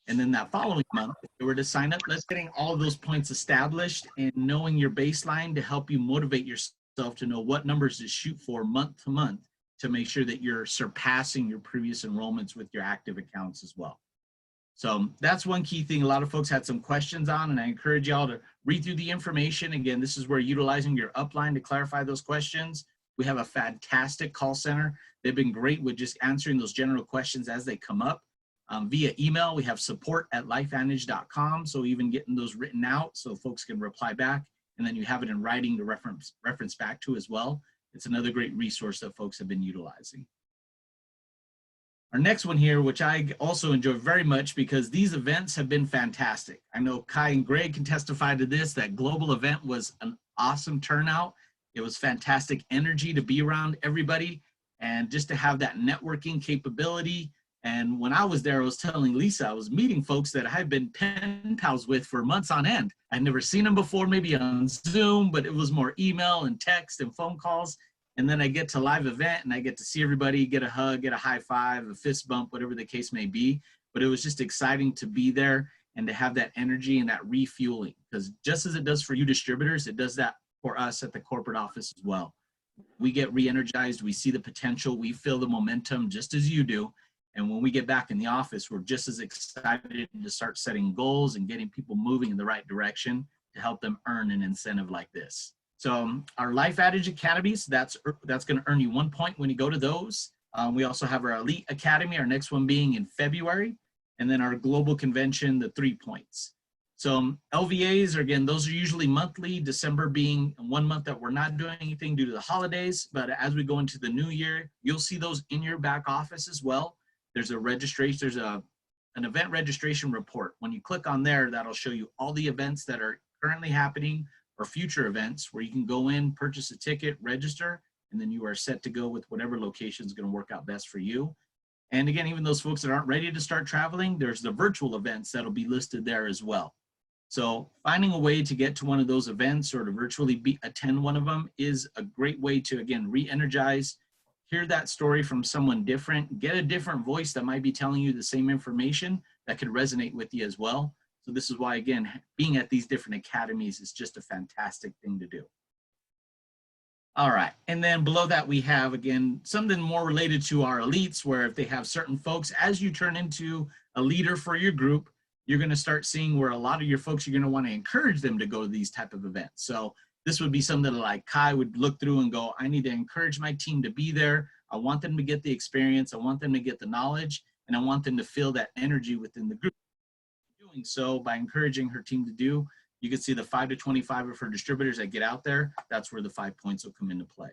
And then that following month, if they were to sign up, let's getting all of those points established and knowing your baseline to help you motivate yourself to know what numbers to shoot for month to month to make sure that you're surpassing your previous enrollments with your active accounts as well. So that's one key thing a lot of folks had some questions on, and I encourage y'all to read through the information. Again, this is where utilizing your upline to clarify those questions. We have a fantastic call center. They've been great with just answering those general questions as they come up. via email. We have support@lifevantage.com. So even getting those written out so folks can reply back, and then you have it in writing to reference back to as well. It's another great resource that folks have been utilizing. Our next one here, which I also enjoy very much because these events have been fantastic. I know Kai and Greg can testify to this, that global event was an awesome turnout. It was fantastic energy to be around everybody and just to have that networking capability. And when I was there, I was telling Lisa, I was meeting folks that I had been pen pals with for months on end. I'd never seen them before, maybe on Zoom, but it was more email and text and phone calls. And then I get to live event and I get to see everybody, get a hug, get a high five, a fist bump, whatever the case may be. But it was just exciting to be there and to have that energy and that refueling, because just as it does for you distributors, it does that for us at the corporate office as well. We get re-energized, we see the potential, we feel the momentum just as you do. And when we get back in the office, we're just as excited to start setting goals and getting people moving in the right direction to help them earn an incentive like this. So our Life Adage Academies, that's going to earn you 1 point when you go to those. We also have our Elite Academy, our next one being in February, and then our Global Convention, the 3 points. So LVAs, again, those are usually monthly, December being 1 month that we're not doing anything due to the holidays. But as we go into the new year, you'll see those in your back office as well. There's a registration, there's an event registration report. When you click on there, that'll show you all the events that are currently happening or future events where you can go in, purchase a ticket, register, and then you are set to go with whatever location is going to work out best for you. And again, even those folks that aren't ready to start traveling, there's the virtual events that'll be listed there as well. So finding a way to get to one of those events or to virtually attend one of them is a great way to, again, re-energize, hear that story from someone different, get a different voice that might be telling you the same information that could resonate with you as well. So this is why, again, being at these different academies is just a fantastic thing to do. All right, and then below that we have, again, something more related to our elites, where if they have certain folks, as you turn into a leader for your group, you're going to start seeing where a lot of your folks, you're going to want to encourage them to go to these type of events. So this would be something that like Kai would look through and go, I need to encourage my team to be there. I want them to get the experience. I want them to get the knowledge, and I want them to feel that energy within the group. Doing so by encouraging her team to do, you can see the 5 to 25 of her distributors that get out there. That's where the 5 points will come into play.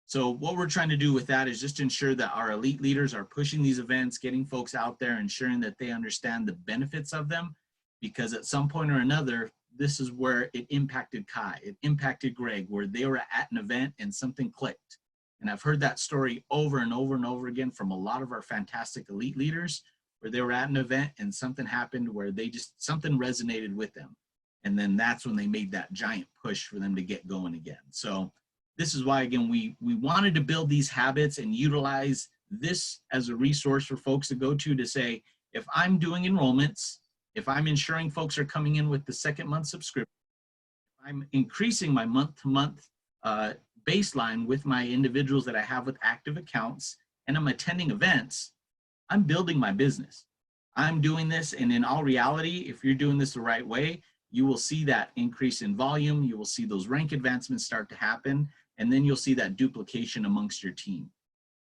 So what we're trying to do with that is just ensure that our elite leaders are pushing these events, getting folks out there, ensuring that they understand the benefits of them, because at some point or another, this is where it impacted Kai, it impacted Greg, where they were at an event and something clicked. And I've heard that story over and over and over again from a lot of our fantastic elite leaders, where they were at an event and something happened where something resonated with them. And then that's when they made that giant push for them to get going again. So this is why, again, we wanted to build these habits and utilize this as a resource for folks to go to say, if I'm doing enrollments, if I'm ensuring folks are coming in with the second month subscription, if I'm increasing my month-to-month baseline with my individuals that I have with active accounts, and I'm attending events, I'm building my business. I'm doing this, and in all reality, if you're doing this the right way, you will see that increase in volume, you will see those rank advancements start to happen, and then you'll see that duplication amongst your team.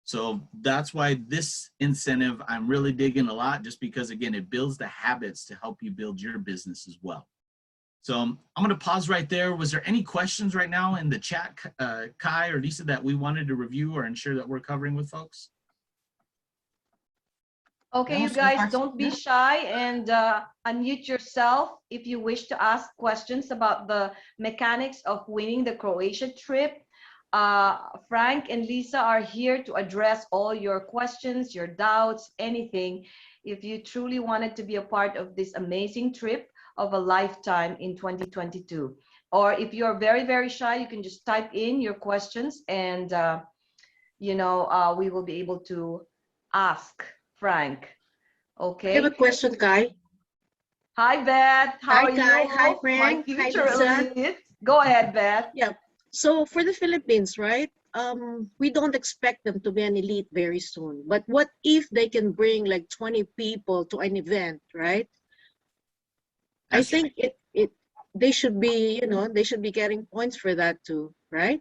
So that's why this incentive I'm really digging a lot, just because, again, it builds the habits to help you build your business as well. So I'm going to pause right there. Was there any questions right now in the chat, Kai or Lisa, that we wanted to review or ensure that we're covering with folks? Okay, No, you so guys, far, so don't be good. shy and unmute yourself if you wish to ask questions about the mechanics of winning the Croatia trip. Frank and Lisa are here to address all your questions, your doubts, anything. If you truly wanted to be a part of this amazing trip of a lifetime in 2022, or if you're very, very shy, you can just type in your questions and, we will be able to ask Frank. Okay. I have a question, Kai. Hi, Beth. How Hi, are you? Kai. Hi, My Frank. Hi, future Lisa. elite. Go ahead, Beth. Yeah. So for the Philippines, right? We don't expect them to be an elite very soon. But what if they can bring like 20 people to an event, right? I think they should be, they should be getting points for that too, right?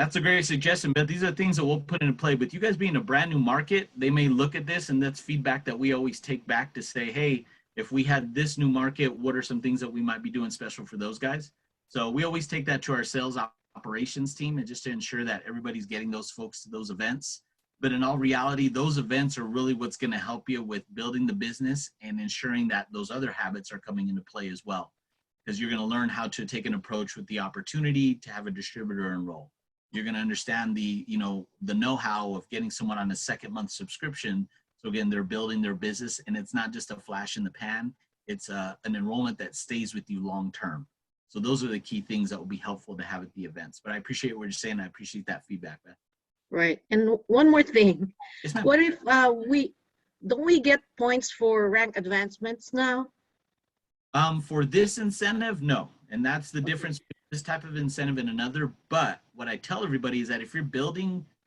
That's a great suggestion, but these are things that we'll put into play. But you guys being a brand new market, they may look at this, and that's feedback that we always take back to say, hey, if we had this new market, what are some things that we might be doing special for those guys? So we always take that to our sales operations team, and just to ensure that everybody's getting those folks to those events. But in all reality, those events are really what's going to help you with building the business and ensuring that those other habits are coming into play as well. Because you're going to learn how to take an approach with the opportunity to have a distributor enroll. You're going to understand the, the know-how of getting someone on a second month subscription. So again, they're building their business, and it's not just a flash in the pan. It's an enrollment that stays with you long-term. So those are the key things that will be helpful to have at the events. But I appreciate what you're saying. I appreciate that feedback, Beth. Right. And one more thing. Yes, ma'am. What if we get points for rank advancements now? For this incentive, no. And that's the difference between this type of incentive and another. But what I tell everybody is that if you're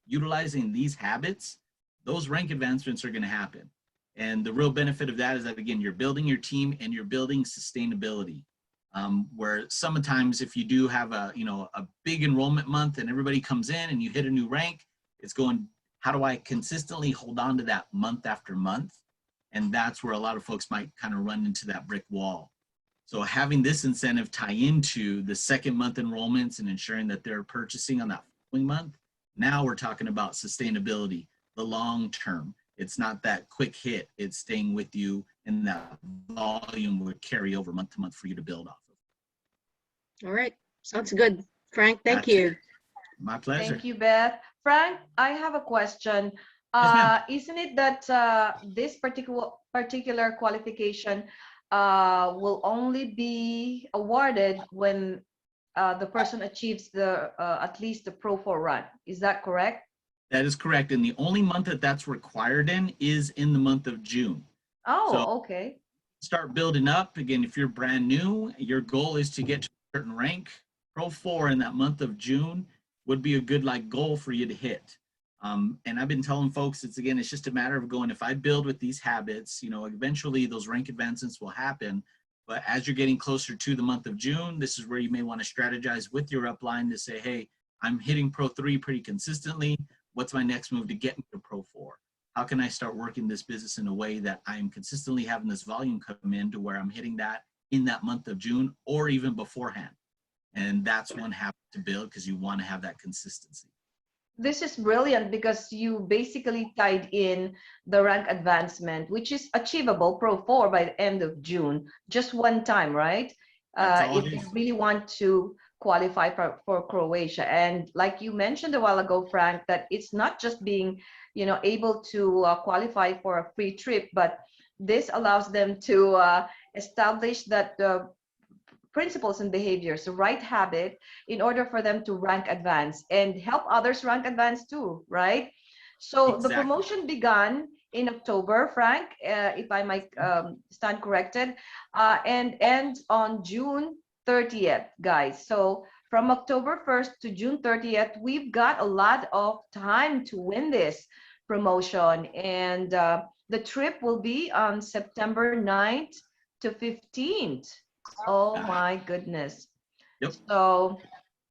utilizing these habits, those rank advancements are going to happen. And the real benefit of that is that, again, you're building your team and you're building sustainability. Where sometimes if you do have a big enrollment month and everybody comes in and you hit a new rank, it's going, how do I consistently hold on to that month after month? And that's where a lot of folks might kind of run into that brick wall. So having this incentive tie into the second month enrollments and ensuring that they're purchasing on that following month, now we're talking about sustainability, the long term. It's not that quick hit, it's staying with you, and that volume would carry over month to month for you to build off of. All right, sounds good. Frank, thank you. My pleasure. Thank you, Beth. Frank, I have a question. Yes, Isn't it that this particular qualification will only be awarded when the person achieves at least the Pro 4 run? Is that correct? That is correct. And the only month that that's required in is in the month of June. Oh, so okay. Start building up. Again, if you're brand new, your goal is to get to a certain rank. Pro 4 in that month of June would be a good goal for you to hit. And I've been telling folks, it's just a matter of going, if I build with these habits, eventually those rank advancements will happen. But as you're getting closer to the month of June, this is where you may want to strategize with your upline to say, hey, I'm hitting Pro 3 pretty consistently. What's my next move to get me to Pro 4? How can I start working this business in a way that I'm consistently having this volume come in to where I'm hitting that in that month of June or even beforehand? And that's one habit to build because you want to have that consistency. This is brilliant because you basically tied in the rank advancement, which is achievable Pro 4 by the end of June, just one time, right? If you really want to qualify for Croatia. And like you mentioned a while ago, Frank, that it's not just being, able to qualify for a free trip, but this allows them to establish that principles and behaviors, the right habit, in order for them to rank advance and help others rank advance too, right? So Exactly. The promotion began in October, Frank, if I might stand corrected, and ends on June 30th, guys. So from October 1st to June 30th, we've got a lot of time to win this promotion. And the trip will be on September 9th to 15th. Oh my goodness. Yep. So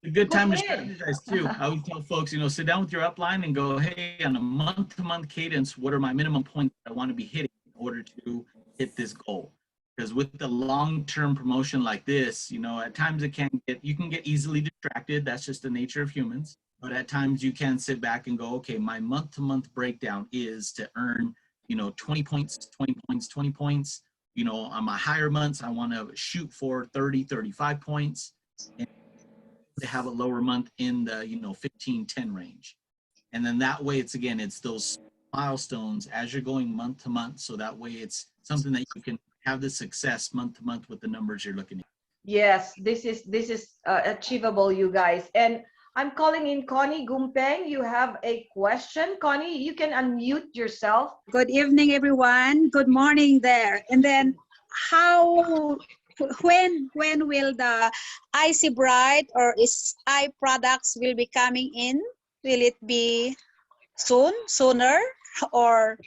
a good time to strategize too. I would tell folks, sit down with your upline and go, hey, on a month-to-month cadence, what are my minimum points I want to be hitting in order to hit this goal? Because with the long-term promotion like this, at times you can get easily distracted. That's just the nature of humans. But at times you can sit back and go, okay, my month-to-month breakdown is to earn, 20 points, 20 points, 20 points. On my higher months, I want to shoot for 30, 35 points and to have a lower month in the, 15, 10 range. And then that way it's those milestones as you're going month to month. So that way it's something that you can have the success month to month with the numbers you're looking at. Yes, this is achievable, you guys. And I'm calling in Connie Gumpeng. You have a question. Connie, you can unmute yourself. Good evening, everyone. Good morning there. And then when will the IC Bright or I products will be coming in? Will it be sooner, or?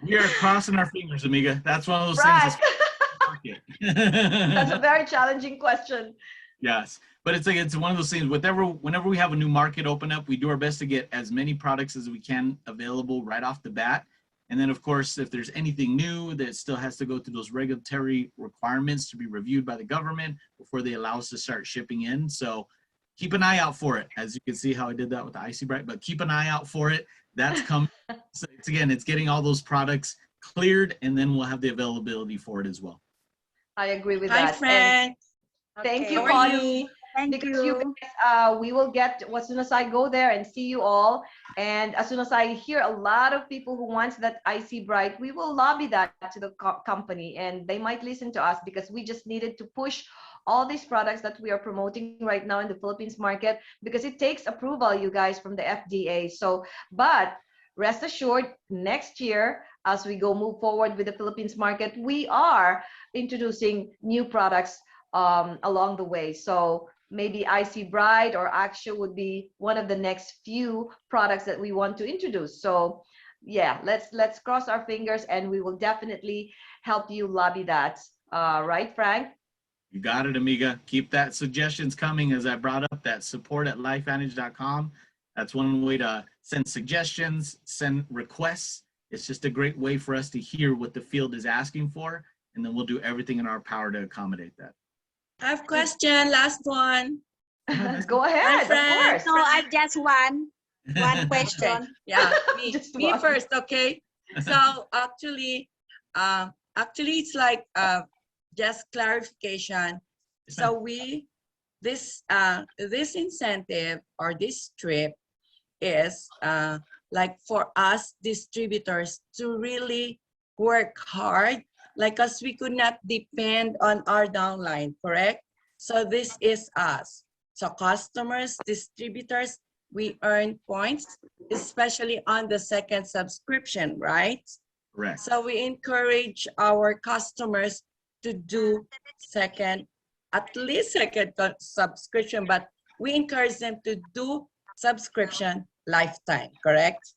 We are crossing our fingers, amiga. That's one of those right. things. That's a very challenging question. Yes. But it's like, it's one of those things, whenever we have a new market open up, we do our best to get as many products as we can available right off the bat. And then of course, if there's anything new that still has to go through those regulatory requirements to be reviewed by the government before they allow us to start shipping in. So keep an eye out for it. As you can see how I did that with the Icy Bright, but keep an eye out for it. That's coming. So it's getting all those products cleared, and then we'll have the availability for it as well. I agree with Hi, that. Frank. And thank you, How are you? Connie. Thank Because you you. guys, we will get, as soon as I go there and see you all, and as soon as I hear a lot of people who wants that Icy Bright, we will lobby that to the company, and they might listen to us, because we just needed to push all these products that we are promoting right now in the Philippines market, because it takes approval, you guys, from the FDA. So, but rest assured, next year, as we move forward with the Philippines market, we are introducing new products along the way. So maybe Icy Bright or Axia would be one of the next few products that we want to introduce. So yeah, let's cross our fingers, and we will definitely help you lobby that. Right, Frank? You got it, amiga. Keep that suggestions coming. As I brought up, that support@lifevantage.com. That's one way to send suggestions, send requests. It's just a great way for us to hear what the field is asking for, and then we'll do everything in our power to accommodate that. I have question, last one. Go ahead, of Frank. course. So I just one Okay. question. Yeah, me, Just me one. first, okay? So actually it's like just clarification. So this incentive or this trip is like for us distributors to really work hard, like us, we could not depend on our downline, correct? So this is us. So customers, distributors, we earn points, especially on the second subscription, right? Correct. So we encourage our customers to do at least second subscription, but we encourage them to do subscription lifetime, correct?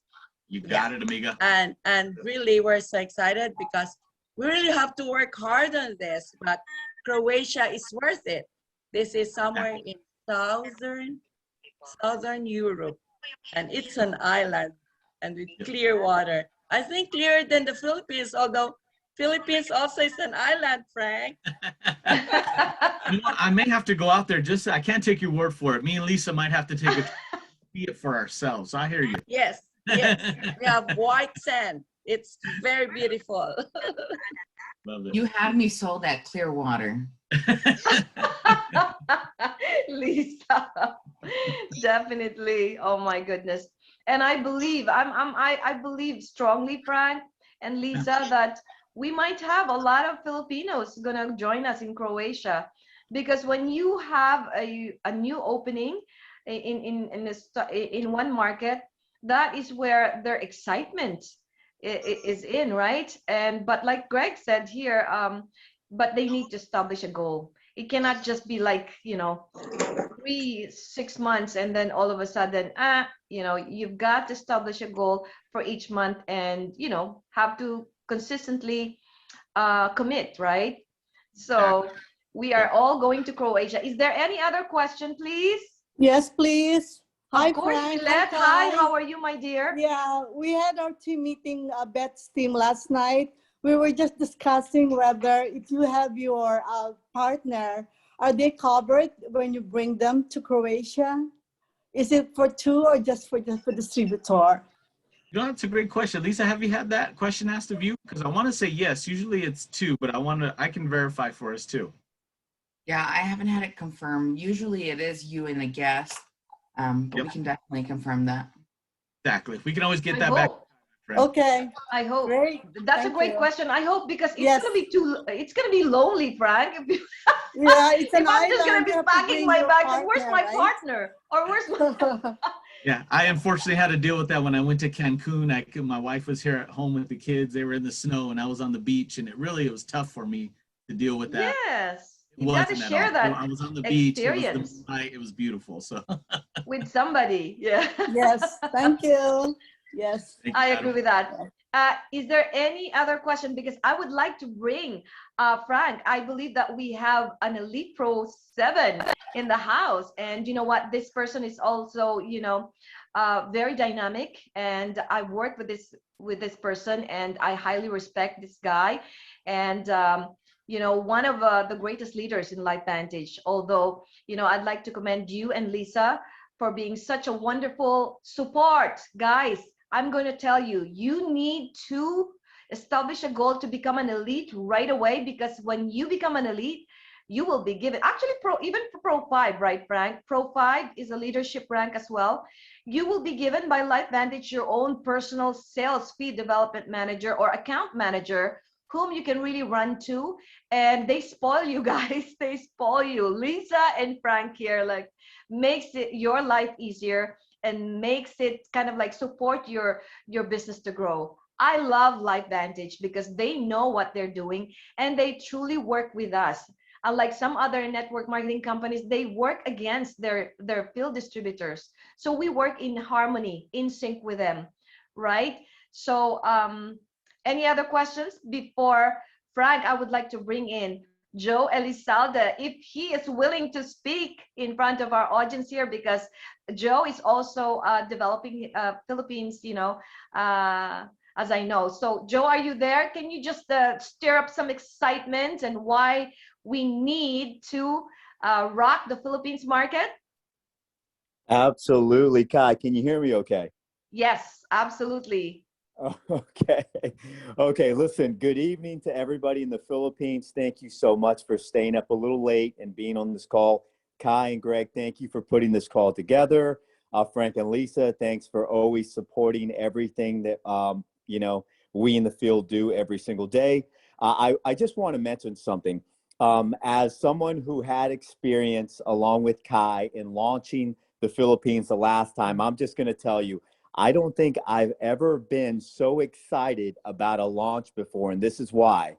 You got it, amiga. And really we're so excited because we really have to work hard on this, but Croatia is worth it. This is somewhere in southern Europe, and it's an island and with clear water. I think clearer than the Philippines, although Philippines also is an island, Frank. You know what? I may have to go out there. I can't take your word for it. Me and Lisa might have to take a see it for ourselves. I hear you. Yes, yes. We have white sand. It's very beautiful. Love it. You have me sold at Clearwater. Lisa, definitely. Oh my goodness. And I believe I believe strongly, Frank and Lisa, that we might have a lot of Filipinos gonna join us in Croatia, because when you have a new opening in one market, that is where their excitement is in, right? And but like Greg said here, but they need to establish a goal. It cannot just be like, 3-6 months and then all of a sudden, you've got to establish a goal for each month, and have to consistently commit, right? So we are all going to Croatia. Is there any other question, please? Yes, please. Hi, Of course, Frank. Colette. Hi, how are you, my dear? Yeah, we had our team meeting, Bet's team last night. We were just discussing whether if you have your partner, are they covered when you bring them to Croatia? Is it for two or just for the distributor? That's a great question. Lisa, have you had that question asked of you? Because I want to say yes. Usually it's two, but I can verify for us too. Yeah, I haven't had it confirmed. Usually it is you and the guest, but Yep. we can definitely confirm that. Exactly. We can always get I that back. hope. Okay, I hope. great. That's a Thank great you. question. I hope, because it's Yes. it's gonna be lonely, Frank. Yeah, it's an If I'm just gonna island. be You have to packing bring my your bag, then where's my right? partner? Or where's my Yeah, I unfortunately had to deal with that when I went to Cancun. My wife was here at home with the kids. They were in the snow, and I was on the beach, and it was tough for me to deal with that. Yes. It You gotta wasn't at share all. that I was on the beach. It was the experience moonlight. It was beautiful. So with somebody. Yeah. Yes, thank you. Yes. thank you, I madam. agree with that. Is there any other question? Because I would like to bring Frank. I believe that we have an Elite Pro 7 in the house. And you know what? This person is also, very dynamic. And I worked with this person, and I highly respect this guy. And one of the greatest leaders in LifeVantage. Although, I'd like to commend you and Lisa for being such a wonderful support, guys. I'm going to tell you, you need to establish a goal to become an elite right away, because when you become an elite, you will be given, actually even for Pro 5, right, Frank? Pro 5 is a leadership rank as well. You will be given by LifeVantage your own personal sales feed development manager or account manager, whom you can really run to, and they spoil you guys. They spoil you. Lisa and Frank here makes it your life easier and makes it kind of support your business to grow. I love LifeVantage because they know what they're doing and they truly work with us. Unlike some other network marketing companies, they work against their field distributors. So we work in harmony, in sync with them, right? So any other questions before Frank? I would like to bring in Joe Elizalde, if he is willing to speak in front of our audience here, because Joe is also developing Philippines, as I know. So Joe, are you there? Can you just stir up some excitement and why we need to rock the Philippines market? Absolutely. Kai, can you hear me okay? Yes, absolutely. Okay. Okay. Listen, good evening to everybody in the Philippines. Thank you so much for staying up a little late and being on this call. Kai and Greg, thank you for putting this call together. Frank and Lisa, thanks for always supporting everything that, we in the field do every single day. I just want to mention something. As someone who had experience along with Kai in launching the Philippines the last time, I'm just going to tell you, I don't think I've ever been so excited about a launch before, and this is why.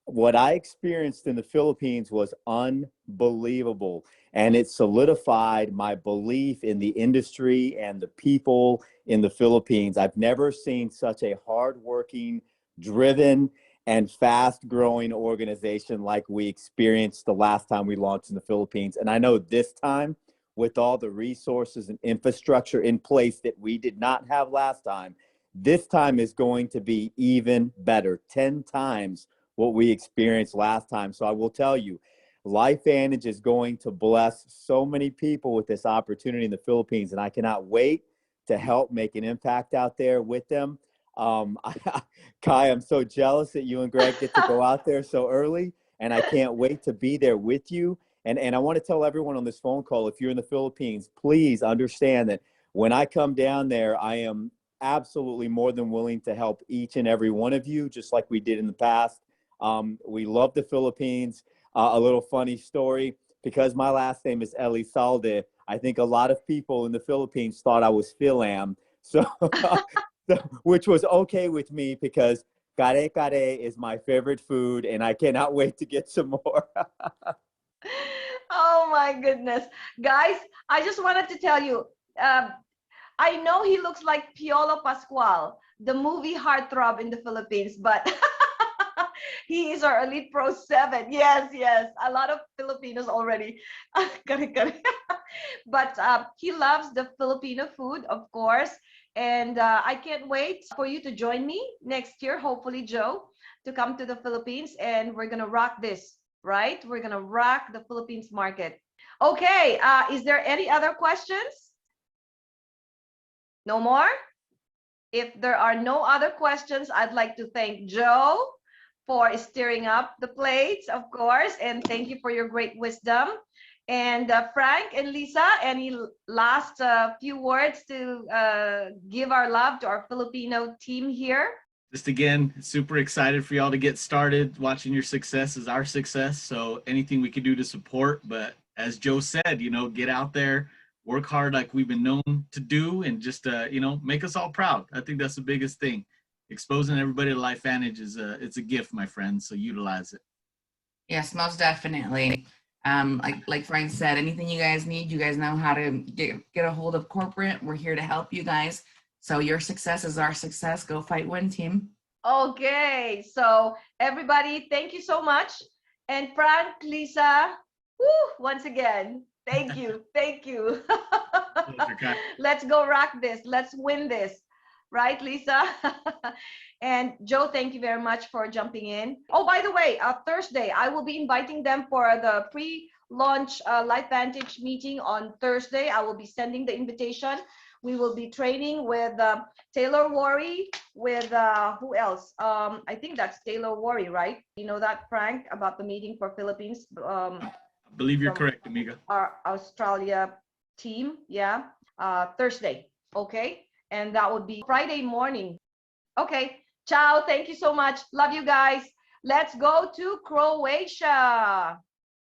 What I experienced in the Philippines was unbelievable, and it solidified my belief in the industry and the people in the Philippines. I've never seen such a hardworking, driven, and fast-growing organization like we experienced the last time we launched in the Philippines. And I know this time, with all the resources and infrastructure in place that we did not have last time, this time is going to be even better, 10 times what we experienced last time. So I will tell you, LifeVantage is going to bless so many people with this opportunity in the Philippines, and I cannot wait to help make an impact out there with them. Kai, I'm so jealous that you and Greg get to go out there so early, and I can't wait to be there with you. And I want to tell everyone on this phone call, if you're in the Philippines, please understand that when I come down there, I am absolutely more than willing to help each and every one of you, just like we did in the past. We love the Philippines. A little funny story, because my last name is Elizalde, I think a lot of people in the Philippines thought I was Philam, so which was okay with me, because kare kare is my favorite food, and I cannot wait to get some more. Oh my goodness. Guys, I just wanted to tell you, I know he looks like Piolo Pascual, the movie heartthrob in the Philippines, but he is our Elite Pro 7. Yes, yes. A lot of Filipinos already. But he loves the Filipino food, of course. And I can't wait for you to join me next year, hopefully, Joe, to come to the Philippines, and we're going to rock this. Right? We're going to rock the Philippines market. Okay. Is there any other questions? No more? If there are no other questions, I'd like to thank Joe for stirring up the plates, of course, and thank you for your great wisdom. And Frank and Lisa, any last few words to give our love to our Filipino team here? Just again, super excited for y'all to get started. Watching your success is our success. So anything we can do to support. But as Joe said, get out there, work hard like we've been known to do, and just, make us all proud. I think that's the biggest thing. Exposing everybody to LifeVantage it's a gift, my friends. So utilize it. Yes, most definitely. Like Frank said, anything you guys need, you guys know how to get a hold of corporate. We're here to help you guys. So your success is our success. Go fight, win, team. Okay, so everybody, thank you so much. And Frank, Lisa, woo, once again, thank you, thank you. Pleasure, Kai. Let's go rock this. Let's win this. Right, Lisa? And Joe, thank you very much for jumping in. Oh, by the way, Thursday, I will be inviting them for the pre-launch Life Vantage meeting on Thursday. I will be sending the invitation. We will be training with Taylor Worry, with who else? I think that's Taylor Worry, right? You know that, Frank, about the meeting for Philippines? I believe you're from correct, Amiga. Our Australia team, yeah, Thursday, okay? And that would be Friday morning. Okay, ciao, thank you so much. Love you guys. Let's go to Croatia.